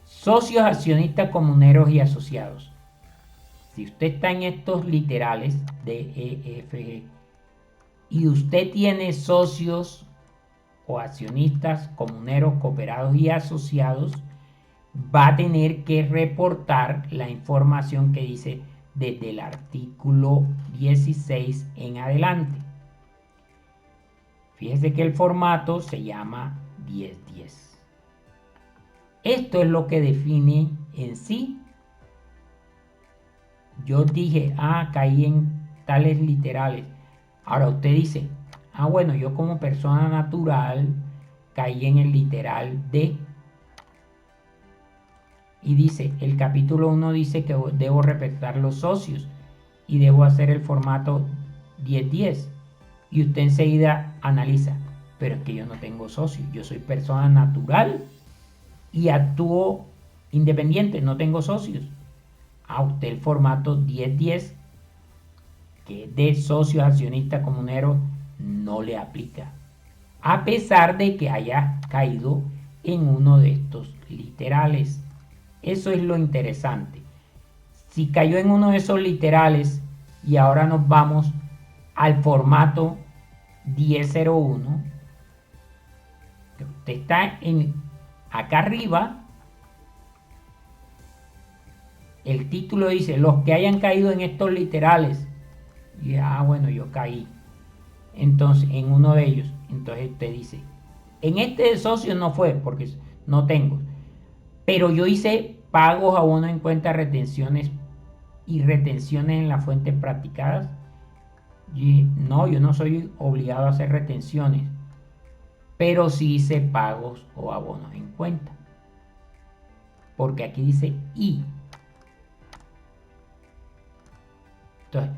socios, accionistas, comuneros y asociados. Si usted está en estos literales D, E, F, G y usted tiene socios o accionistas, comuneros, cooperados y asociados, va a tener que reportar la información que dice desde el artículo 16 en adelante. Fíjese que el formato se llama 1010. Esto es lo que define en sí. Yo dije, caí en tales literales. Ahora usted dice, bueno, yo como persona natural caí en el literal de. Y dice, el capítulo 1 dice que debo respetar los socios y debo hacer el formato 1010. Y usted enseguida analiza, pero es que yo no tengo socios, yo soy persona natural y actúo independiente, no tengo socios. A usted el formato 1010, que es de socios accionistas comuneros, no le aplica, a pesar de que haya caído en uno de estos literales. Eso es lo interesante. Si cayó en uno de esos literales y ahora nos vamos al formato 1001, usted está acá arriba, el título dice, los que hayan caído en estos literales. Y bueno, yo caí. Entonces, en uno de ellos. Entonces usted dice, en este de socios no fue, porque no tengo. Pero yo hice pagos, abonos en cuenta, retenciones y retenciones en las fuentes practicadas. Y no, yo no soy obligado a hacer retenciones, pero sí hice pagos o abonos en cuenta. Porque aquí dice I. Entonces,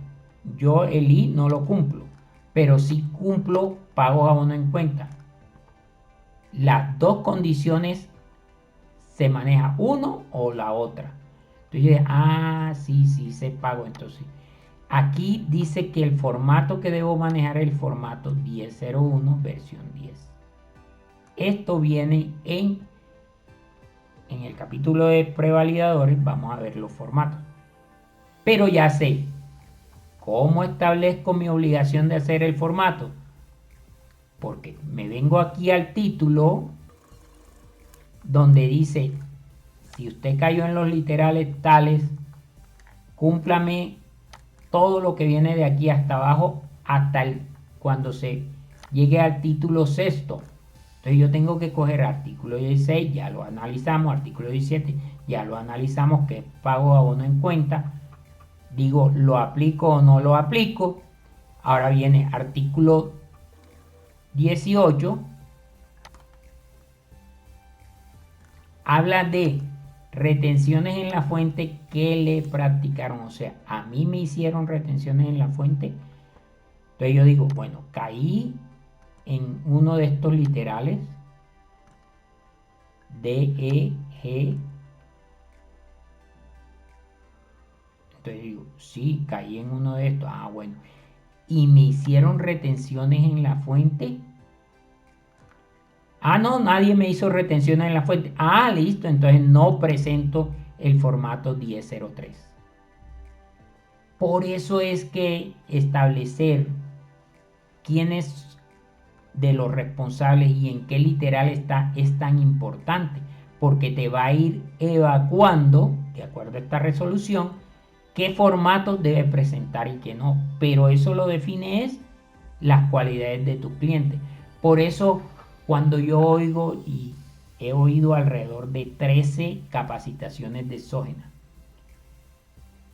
yo el I no lo cumplo, pero sí cumplo pagos, abonos en cuenta. Las dos condiciones se maneja uno o la otra. Entonces yo dije, sí, se pago. Entonces, aquí dice que el formato que debo manejar es el formato 1001 versión 10. Esto viene en el capítulo de prevalidadores. Vamos a ver los formatos. Pero ya sé cómo establezco mi obligación de hacer el formato. Porque me vengo aquí al título donde dice, si usted cayó en los literales tales, cúmplame todo lo que viene de aquí hasta abajo hasta cuando se llegue al título sexto. Entonces yo tengo que coger artículo 16, ya lo analizamos, artículo 17, ya lo analizamos, que pago abono en cuenta. Digo, ¿lo aplico o no lo aplico? Ahora viene artículo 18. Habla de retenciones en la fuente que le practicaron. O sea, a mí me hicieron retenciones en la fuente. Entonces yo digo, bueno, caí en uno de estos literales. D, E, G. Entonces digo, sí, caí en uno de estos. Bueno. Y me hicieron retenciones en la fuente. No, nadie me hizo retenciones en la fuente. Listo, entonces no presento el formato 1003. Por eso es que establecer quiénes de los responsables y en qué literal está es tan importante, porque te va a ir evacuando, de acuerdo a esta resolución, qué formatos debe presentar y qué no. Pero eso lo define es las cualidades de tu cliente. Por eso, cuando yo oigo, y he oído alrededor de 13 capacitaciones de Exógena,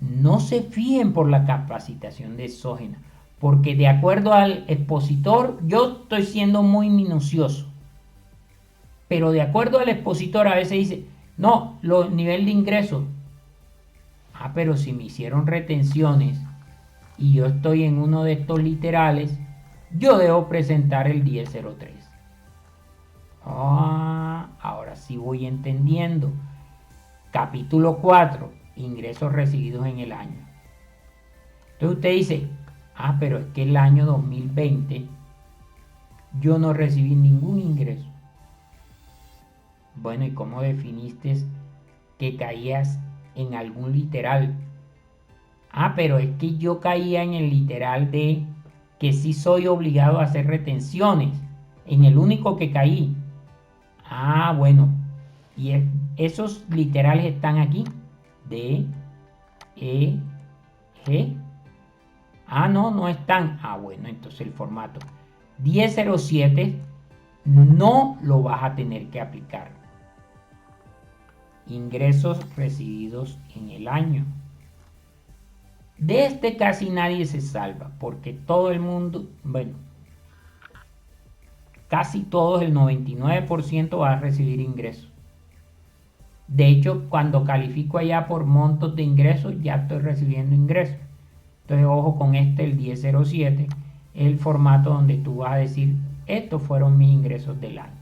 no se fíen por la capacitación de Exógena, porque de acuerdo al expositor, yo estoy siendo muy minucioso, pero de acuerdo al expositor a veces dice, no, nivel de ingresos. Pero si me hicieron retenciones y yo estoy en uno de estos literales, yo debo presentar el 1003. Ahora sí voy entendiendo. Capítulo 4, ingresos recibidos en el año. Entonces usted dice, pero es que el año 2020 yo no recibí ningún ingreso. Bueno, ¿y cómo definiste que caías en algún literal? Pero es que yo caía en el literal de que sí soy obligado a hacer retenciones, en el único que caí. Bueno, y esos literales están aquí, D, E, G. No están. Bueno, entonces el formato. 1007 no lo vas a tener que aplicar. Ingresos recibidos en el año. De este casi nadie se salva, porque todo el mundo, bueno, casi todos, el 99% va a recibir ingresos. De hecho, cuando califico allá por montos de ingresos, ya estoy recibiendo ingresos. Entonces, ojo con este, el 1007, es el formato donde tú vas a decir, estos fueron mis ingresos del año.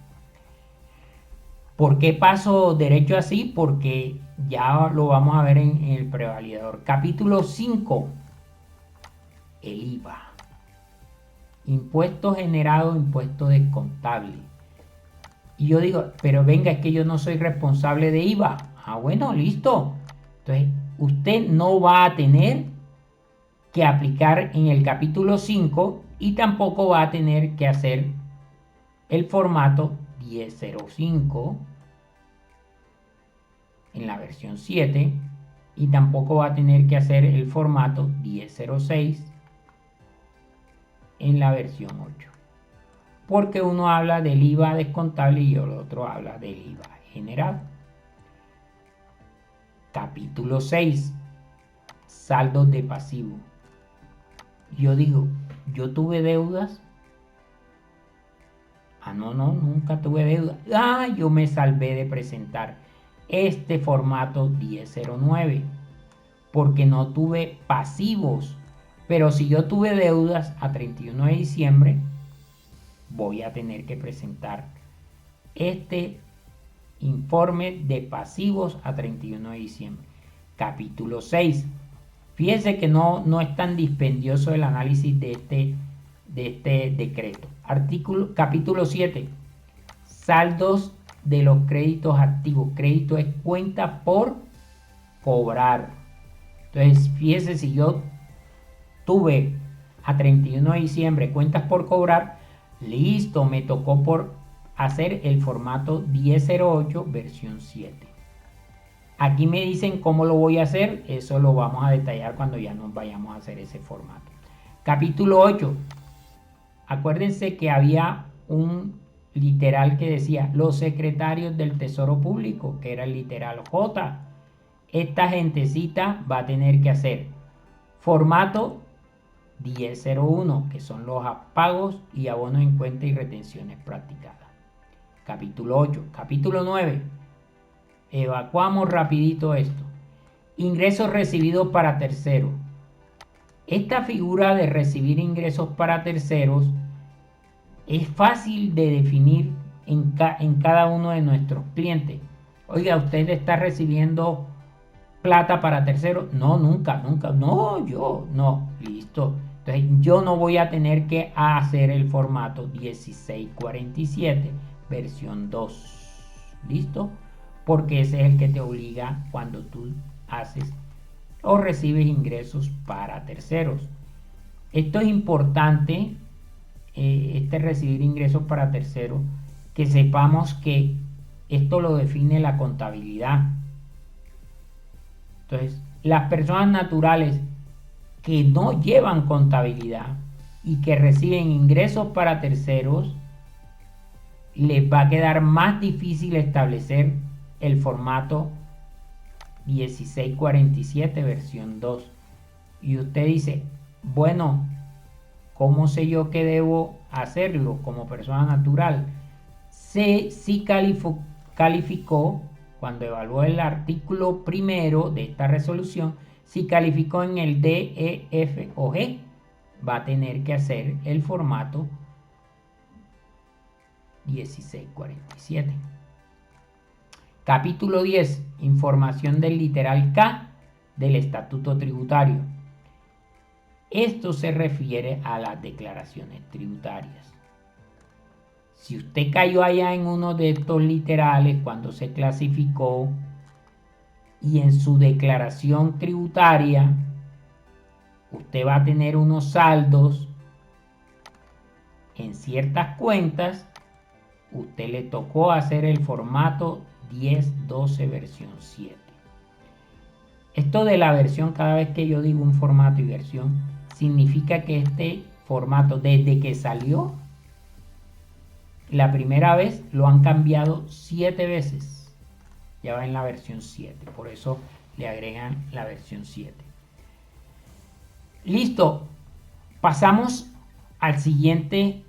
¿Por qué paso derecho así? Porque ya lo vamos a ver en el prevalidador. Capítulo 5, el IVA. Impuesto generado, impuesto descontable. Y yo digo, pero venga, es que yo no soy responsable de IVA. Ah, bueno, listo. Entonces, usted no va a tener que aplicar en el capítulo 5 y tampoco va a tener que hacer el formato 1005 en la versión 7 y tampoco va a tener que hacer el formato 1006 en la versión 8. Porque uno habla del IVA descontable y el otro habla del IVA general. Capítulo 6. Saldos de pasivo. Yo digo, ¿yo tuve deudas? Ah, no, nunca tuve deudas. Ah, yo me salvé de presentar este formato 1009 porque no tuve pasivos. Pero si yo tuve deudas a 31 de diciembre, voy a tener que presentar este informe de pasivos a 31 de diciembre. Capítulo 6. Fíjense que no es tan dispendioso el análisis de este decreto. Capítulo 7. Saldos de los créditos activos. Crédito es cuenta por cobrar. Entonces, fíjense, si yo tuve a 31 de diciembre cuentas por cobrar, listo, me tocó por hacer el formato 1008 versión 7. Aquí me dicen cómo lo voy a hacer, eso lo vamos a detallar cuando ya nos vayamos a hacer ese formato. Capítulo 8. Acuérdense que había un literal que decía los secretarios del Tesoro Público, que era el literal J. Esta gentecita va a tener que hacer formato 1001, que son los pagos y abonos en cuenta y retenciones practicadas. Capítulo 8. Capítulo 9. Evacuamos rapidito esto. Ingresos recibidos para terceros. Esta figura de recibir ingresos para terceros es fácil de definir en cada uno de nuestros clientes. Oiga, ¿usted está recibiendo plata para terceros? No, nunca. No, yo no. Listo. Entonces yo no voy a tener que hacer el formato 1647 versión 2. ¿Listo? Porque ese es el que te obliga cuando tú haces o recibes ingresos para terceros. Esto es importante, recibir ingresos para terceros, que sepamos que esto lo define la contabilidad. Entonces, las personas naturales que no llevan contabilidad y que reciben ingresos para terceros, les va a quedar más difícil establecer el formato 1647 versión 2. Y usted dice, bueno, ¿cómo sé yo que debo hacerlo como persona natural? Si calificó, cuando evaluó el artículo primero de esta resolución, si calificó en el D, E, F o G, va a tener que hacer el formato 1647. Capítulo 10. Información del literal K del Estatuto Tributario. Esto se refiere a las declaraciones tributarias. Si usted cayó allá en uno de estos literales cuando se clasificó y en su declaración tributaria usted va a tener unos saldos en ciertas cuentas, usted le tocó hacer el formato 1012 versión 7. Esto de la versión, cada vez que yo digo un formato y versión, significa que este formato desde que salió La primera vez lo han cambiado 7 veces. Ya va en la versión 7. Por eso le agregan la versión 7. Listo. Pasamos al siguiente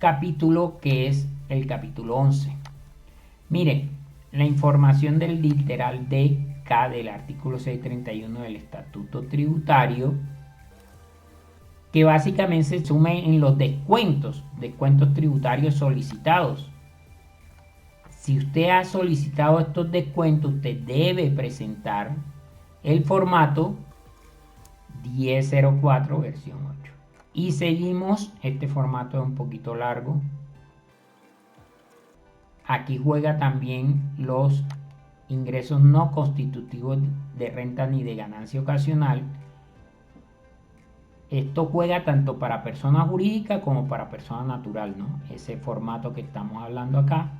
capítulo, que es el capítulo 11. Miren, la información del literal DK del artículo 631 del Estatuto Tributario, que básicamente se sume en los descuentos tributarios solicitados. Si usted ha solicitado estos descuentos, usted debe presentar el formato 1004 versión 8. Y seguimos, este formato es un poquito largo. Aquí juega también los ingresos no constitutivos de renta ni de ganancia ocasional. Esto juega tanto para persona jurídica como para persona natural, ¿no? Ese formato que estamos hablando acá,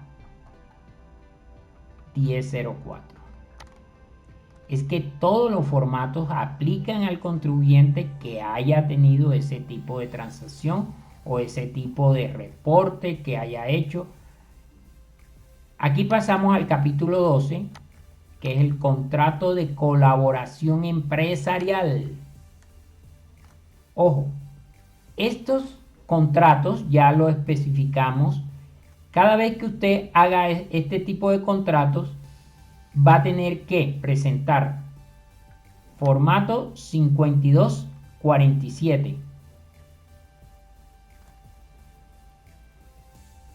1004. Es que todos los formatos aplican al contribuyente que haya tenido ese tipo de transacción o ese tipo de reporte que haya hecho. Aquí pasamos al capítulo 12, que es el contrato de colaboración empresarial. Ojo, estos contratos ya lo especificamos. Cada vez que usted haga este tipo de contratos, va a tener que presentar formato 5247.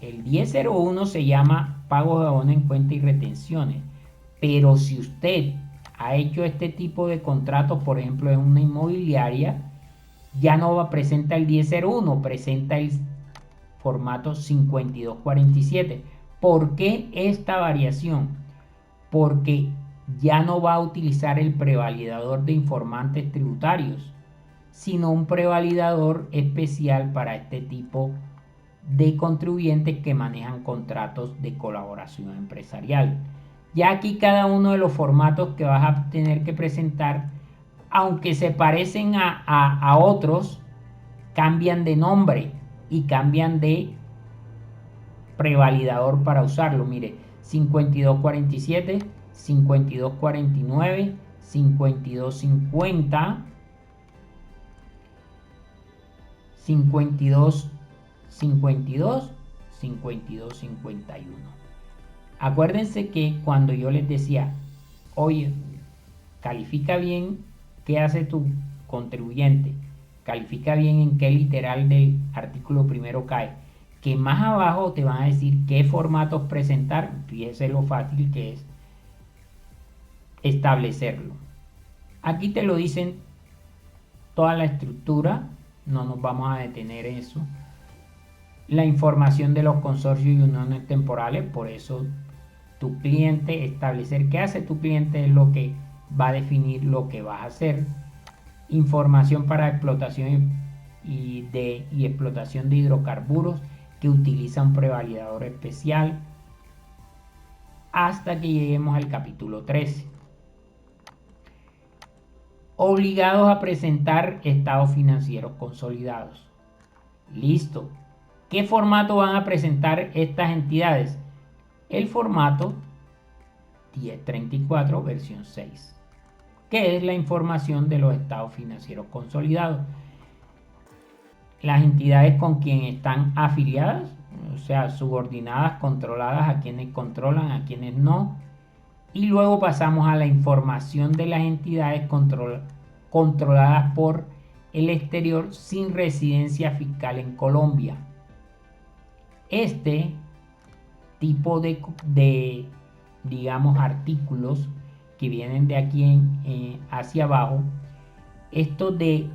El 1001 se llama pago de abono en cuenta y retenciones. Pero si usted ha hecho este tipo de contratos, por ejemplo, en una inmobiliaria, ya no presenta el 1001, presenta el formato 5247. ¿Por qué esta variación? Porque ya no va a utilizar el prevalidador de informantes tributarios, sino un prevalidador especial para este tipo de contribuyentes que manejan contratos de colaboración empresarial. Ya aquí cada uno de los formatos que vas a tener que presentar, aunque se parecen a otros, cambian de nombre y cambian de prevalidador para usarlo. Mire, 5247, 5249, 5250, 5252, 5251. Acuérdense que cuando yo les decía, oye, califica bien qué hace tu contribuyente, califica bien en qué literal del artículo primero cae, que más abajo te van a decir qué formatos presentar. Fíjese lo fácil que es establecerlo. Aquí te lo dicen toda la estructura, no nos vamos a detener en eso. La información de los consorcios y uniones temporales, por eso tu cliente, establecer qué hace tu cliente es lo que va a definir lo que vas a hacer. Información para explotación y explotación de hidrocarburos, que utiliza un prevalidador especial, hasta que lleguemos al capítulo 13. Obligados a presentar estados financieros consolidados. Listo. ¿Qué formato van a presentar estas entidades? El formato 1034 versión 6, que es la información de los estados financieros consolidados. Las entidades con quienes están afiliadas, o sea, subordinadas, controladas, a quienes controlan, a quienes no. Y luego pasamos a la información de las entidades controladas por el exterior sin residencia fiscal en Colombia. Este tipo de digamos, artículos que vienen de aquí hacia abajo, esto de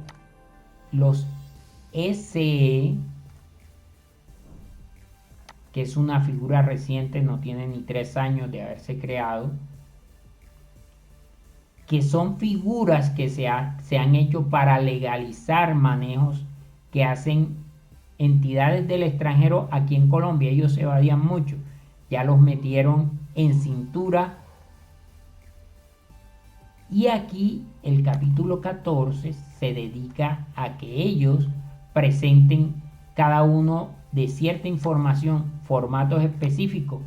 los SE, que es una figura reciente, no tiene ni 3 años de haberse creado, que son figuras que se han hecho para legalizar manejos que hacen entidades del extranjero aquí en Colombia. Ellos se evadían mucho, ya los metieron en cintura. Y aquí el capítulo 14 se dedica a que ellos presenten cada uno de cierta información, formatos específicos,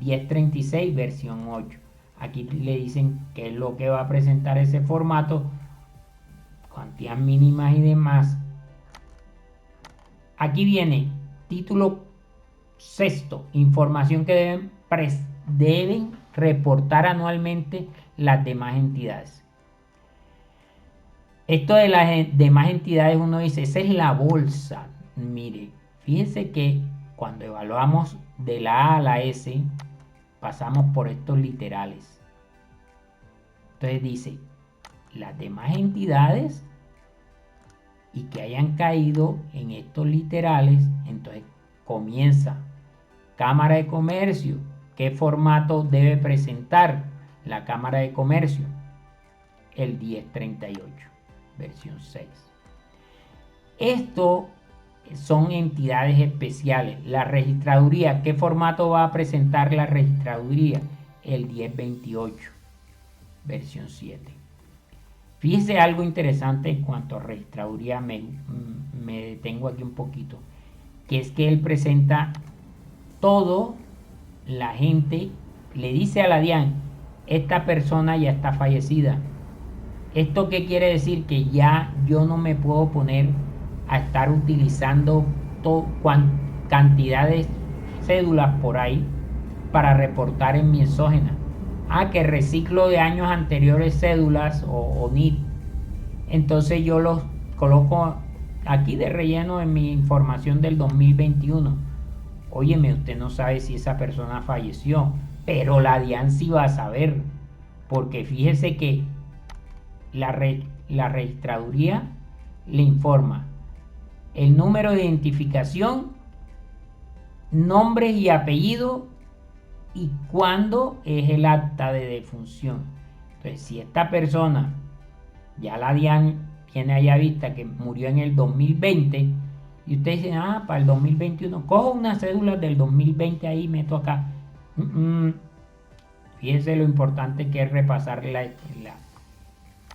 1036 versión 8. Aquí le dicen qué es lo que va a presentar ese formato, cuantías mínimas y demás. Aquí viene título sexto, información que deben reportar anualmente las demás entidades. Esto de las demás entidades, uno dice, esa es la bolsa. Mire, fíjense que cuando evaluamos de la A a la S, pasamos por estos literales. Entonces dice, las demás entidades y que hayan caído en estos literales, entonces comienza Cámara de Comercio. ¿Qué formato debe presentar la Cámara de Comercio? El 1038, versión 6. Esto son entidades especiales. La registraduría, ¿qué formato va a presentar la registraduría? El 1028, versión 7. Fíjese algo interesante en cuanto a registraduría, me detengo aquí un poquito, que es que él presenta todo, la gente le dice a la DIAN, esta persona ya está fallecida. ¿Esto qué quiere decir? Que ya yo no me puedo poner a estar utilizando cantidad de cédulas por ahí para reportar en mi exógena. Que reciclo de años anteriores cédulas o NID. Entonces yo los coloco aquí de relleno en mi información del 2021. Óyeme, usted no sabe si esa persona falleció, pero la DIAN sí va a saber, porque fíjese que la registraduría le informa el número de identificación, nombres y apellido y cuándo es el acta de defunción. Entonces, si esta persona, ya la DIAN tiene allá vista que murió en el 2020, y usted dice, para el 2021, cojo unas cédulas del 2020 ahí y meto acá. Fíjense lo importante que es repasar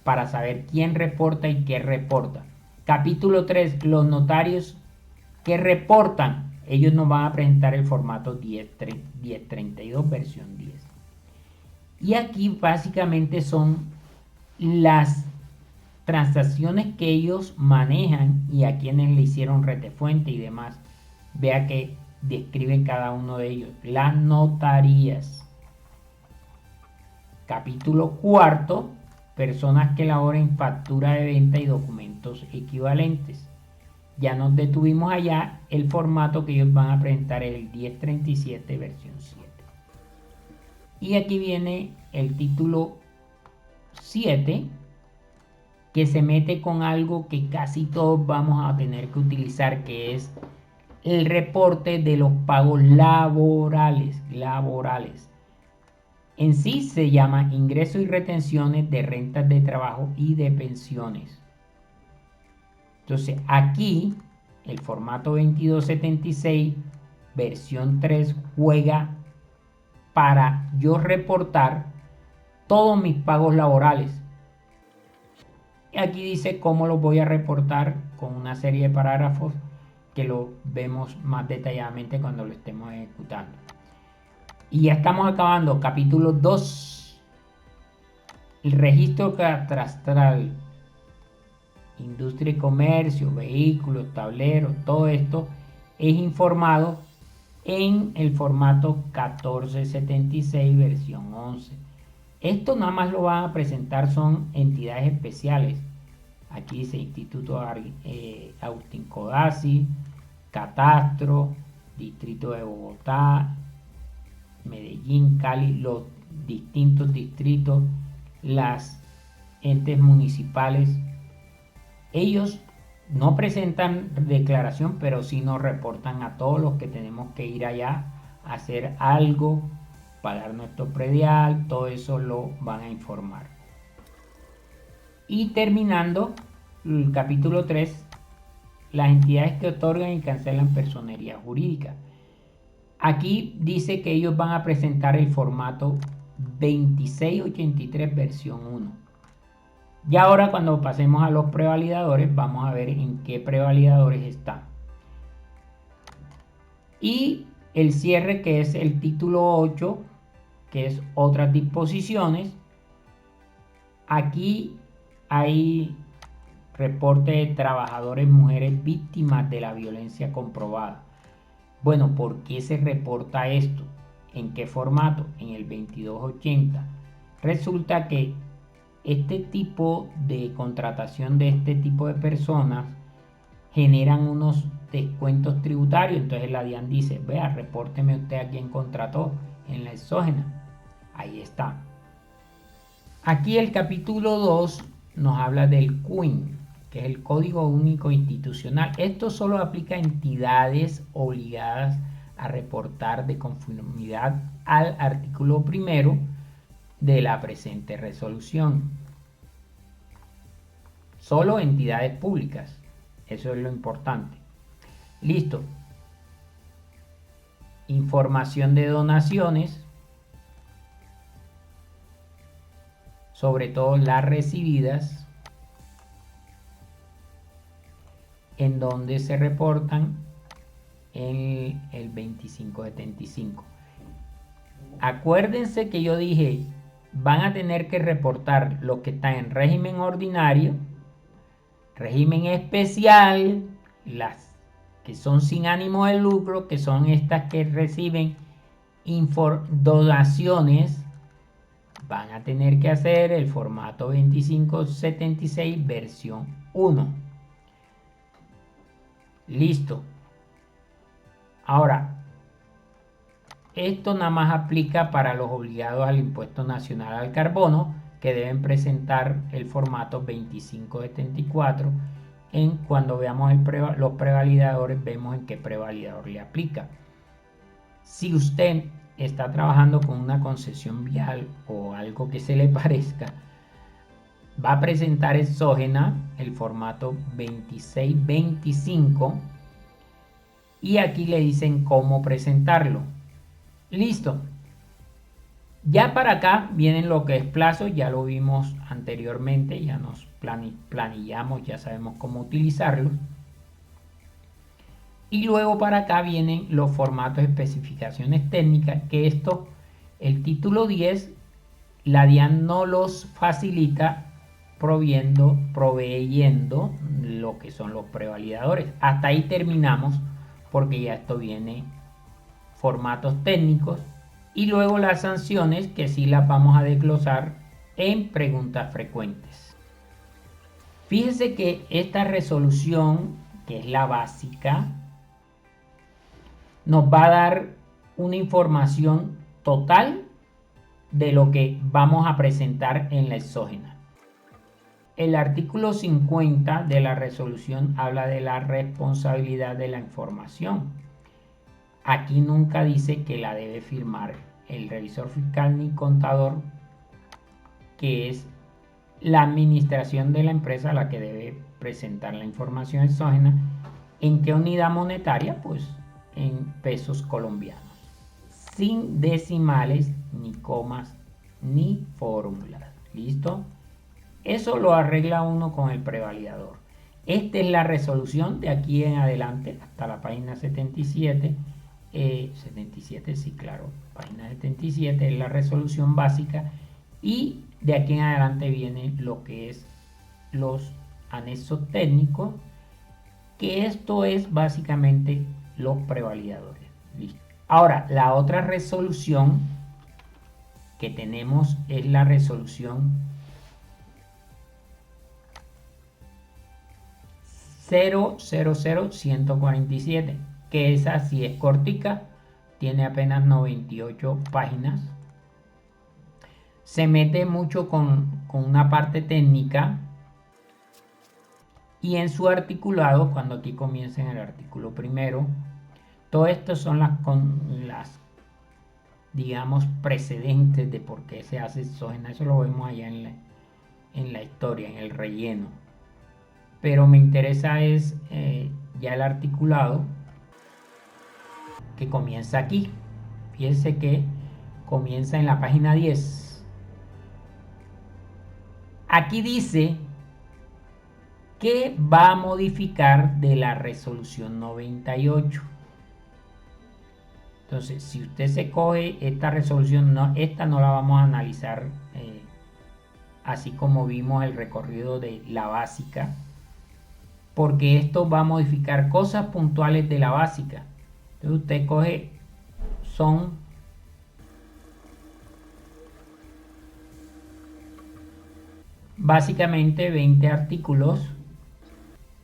para saber quién reporta y qué reporta. Capítulo 3, los notarios que reportan, ellos nos van a presentar el formato 1032 versión 10. Y aquí básicamente son las transacciones que ellos manejan y a quienes le hicieron retefuente y demás. Vea que describen cada uno de ellos. Las notarías. Capítulo 4, personas que elaboren factura de venta y documentos equivalentes. Ya nos detuvimos allá, el formato que ellos van a presentar es el 1037 versión 7. Y aquí viene el título 7, que se mete con algo que casi todos vamos a tener que utilizar, que es el reporte de los pagos laborales. En sí se llama ingresos y retenciones de rentas de trabajo y de pensiones. Entonces aquí el formato 2276 versión 3 juega para yo reportar todos mis pagos laborales. Y aquí dice cómo los voy a reportar con una serie de parágrafos que lo vemos más detalladamente cuando lo estemos ejecutando. Y ya estamos acabando. Capítulo 2. El registro catastral. Industria y comercio, vehículos, tableros, todo esto es informado en el formato 1476 versión 11. Esto nada más lo van a presentar son entidades especiales. Aquí dice Instituto Agustín Codazzi, Catastro, Distrito de Bogotá, Medellín, Cali, los distintos distritos, las entes municipales. Ellos no presentan declaración, pero sí nos reportan a todos los que tenemos que ir allá a hacer algo, pagar nuestro predial, todo eso lo van a informar. Y terminando el capítulo 3, las entidades que otorgan y cancelan personería jurídica. Aquí dice que ellos van a presentar el formato 2683 versión 1. Y ahora cuando pasemos a los prevalidadores, vamos a ver en qué prevalidadores están. Y el cierre, que es el título 8, que es otras disposiciones. Aquí hay reporte de trabajadores mujeres víctimas de la violencia comprobada. Bueno, ¿por qué se reporta esto? ¿En qué formato? En el 2280. Resulta que este tipo de contratación de este tipo de personas generan unos descuentos tributarios. Entonces la DIAN dice, vea, repórteme usted a quién contrató en la exógena. Ahí está. Aquí el capítulo 2 nos habla del CUIN, que es el Código Único Institucional. Esto solo aplica a entidades obligadas a reportar de conformidad al artículo primero de la presente resolución. Solo entidades públicas. Eso es lo importante. Listo. Información de donaciones, sobre todo las recibidas, en donde se reportan en el 2575. Acuérdense que yo dije, van a tener que reportar lo que está en régimen ordinario, régimen especial, las que son sin ánimo de lucro, que son estas que reciben donaciones, van a tener que hacer el formato 2576 versión 1. Listo. Ahora, esto nada más aplica para los obligados al impuesto nacional al carbono, que deben presentar el formato 2574. Cuando veamos los prevalidadores, vemos en qué prevalidador le aplica. Si usted está trabajando con una concesión vial o algo que se le parezca, va a presentar exógena el formato 2625 y aquí le dicen cómo presentarlo. Listo. Ya para acá vienen lo que es plazo, ya lo vimos anteriormente, ya nos planillamos, ya sabemos cómo utilizarlo. Y luego para acá vienen los formatos de especificaciones técnicas, que esto, el título 10, la DIAN no los facilita proveyendo lo que son los prevalidadores. Hasta ahí terminamos, porque ya esto viene formatos técnicos y luego las sanciones, que sí las vamos a desglosar en preguntas frecuentes. Fíjense que esta resolución, que es la básica, nos va a dar una información total de lo que vamos a presentar en la exógena. El artículo 50 de la resolución habla de la responsabilidad de la información. Aquí nunca dice que la debe firmar el revisor fiscal ni contador, que es la administración de la empresa la que debe presentar la información exógena. ¿En qué unidad monetaria? Pues en pesos colombianos, sin decimales, ni comas, ni fórmulas. ¿Listo? Eso lo arregla uno con el prevalidador. Esta es la resolución de aquí en adelante hasta la página 77. 77, sí, claro, página 77 es la resolución básica, y de aquí en adelante viene lo que es los anexos técnicos, que esto es básicamente los prevalidadores. Listo. Ahora, la otra resolución que tenemos es la resolución 000147, que esa sí es cortica, tiene apenas 98 páginas. Se mete mucho con una parte técnica, y en su articulado, cuando aquí comienza en el artículo primero, todo esto son las digamos precedentes de por qué se hace exógena. Eso lo vemos allá en la historia, en el relleno, pero me interesa es ya el articulado, que comienza aquí. Fíjense que comienza en la página 10. Aquí dice que va a modificar de la resolución 98. Entonces, si usted se coge esta resolución, no, esta no la vamos a analizar así como vimos el recorrido de la básica, porque esto va a modificar cosas puntuales de la básica. Entonces usted coge, son básicamente 20 artículos,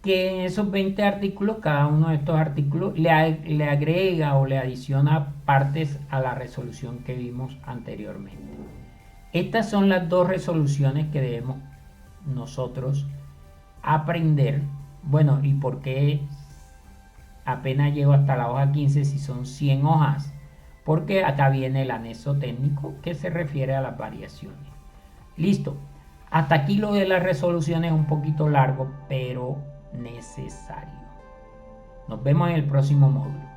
que en esos 20 artículos, cada uno de estos artículos le agrega o le adiciona partes a la resolución que vimos anteriormente. Estas son las dos resoluciones que debemos nosotros aprender. Bueno, ¿y por qué apenas llego hasta la hoja 15 si son 100 hojas? Porque acá viene el anexo técnico que se refiere a las variaciones. Listo. Hasta aquí lo de las resoluciones es un poquito largo, pero necesario. Nos vemos en el próximo módulo.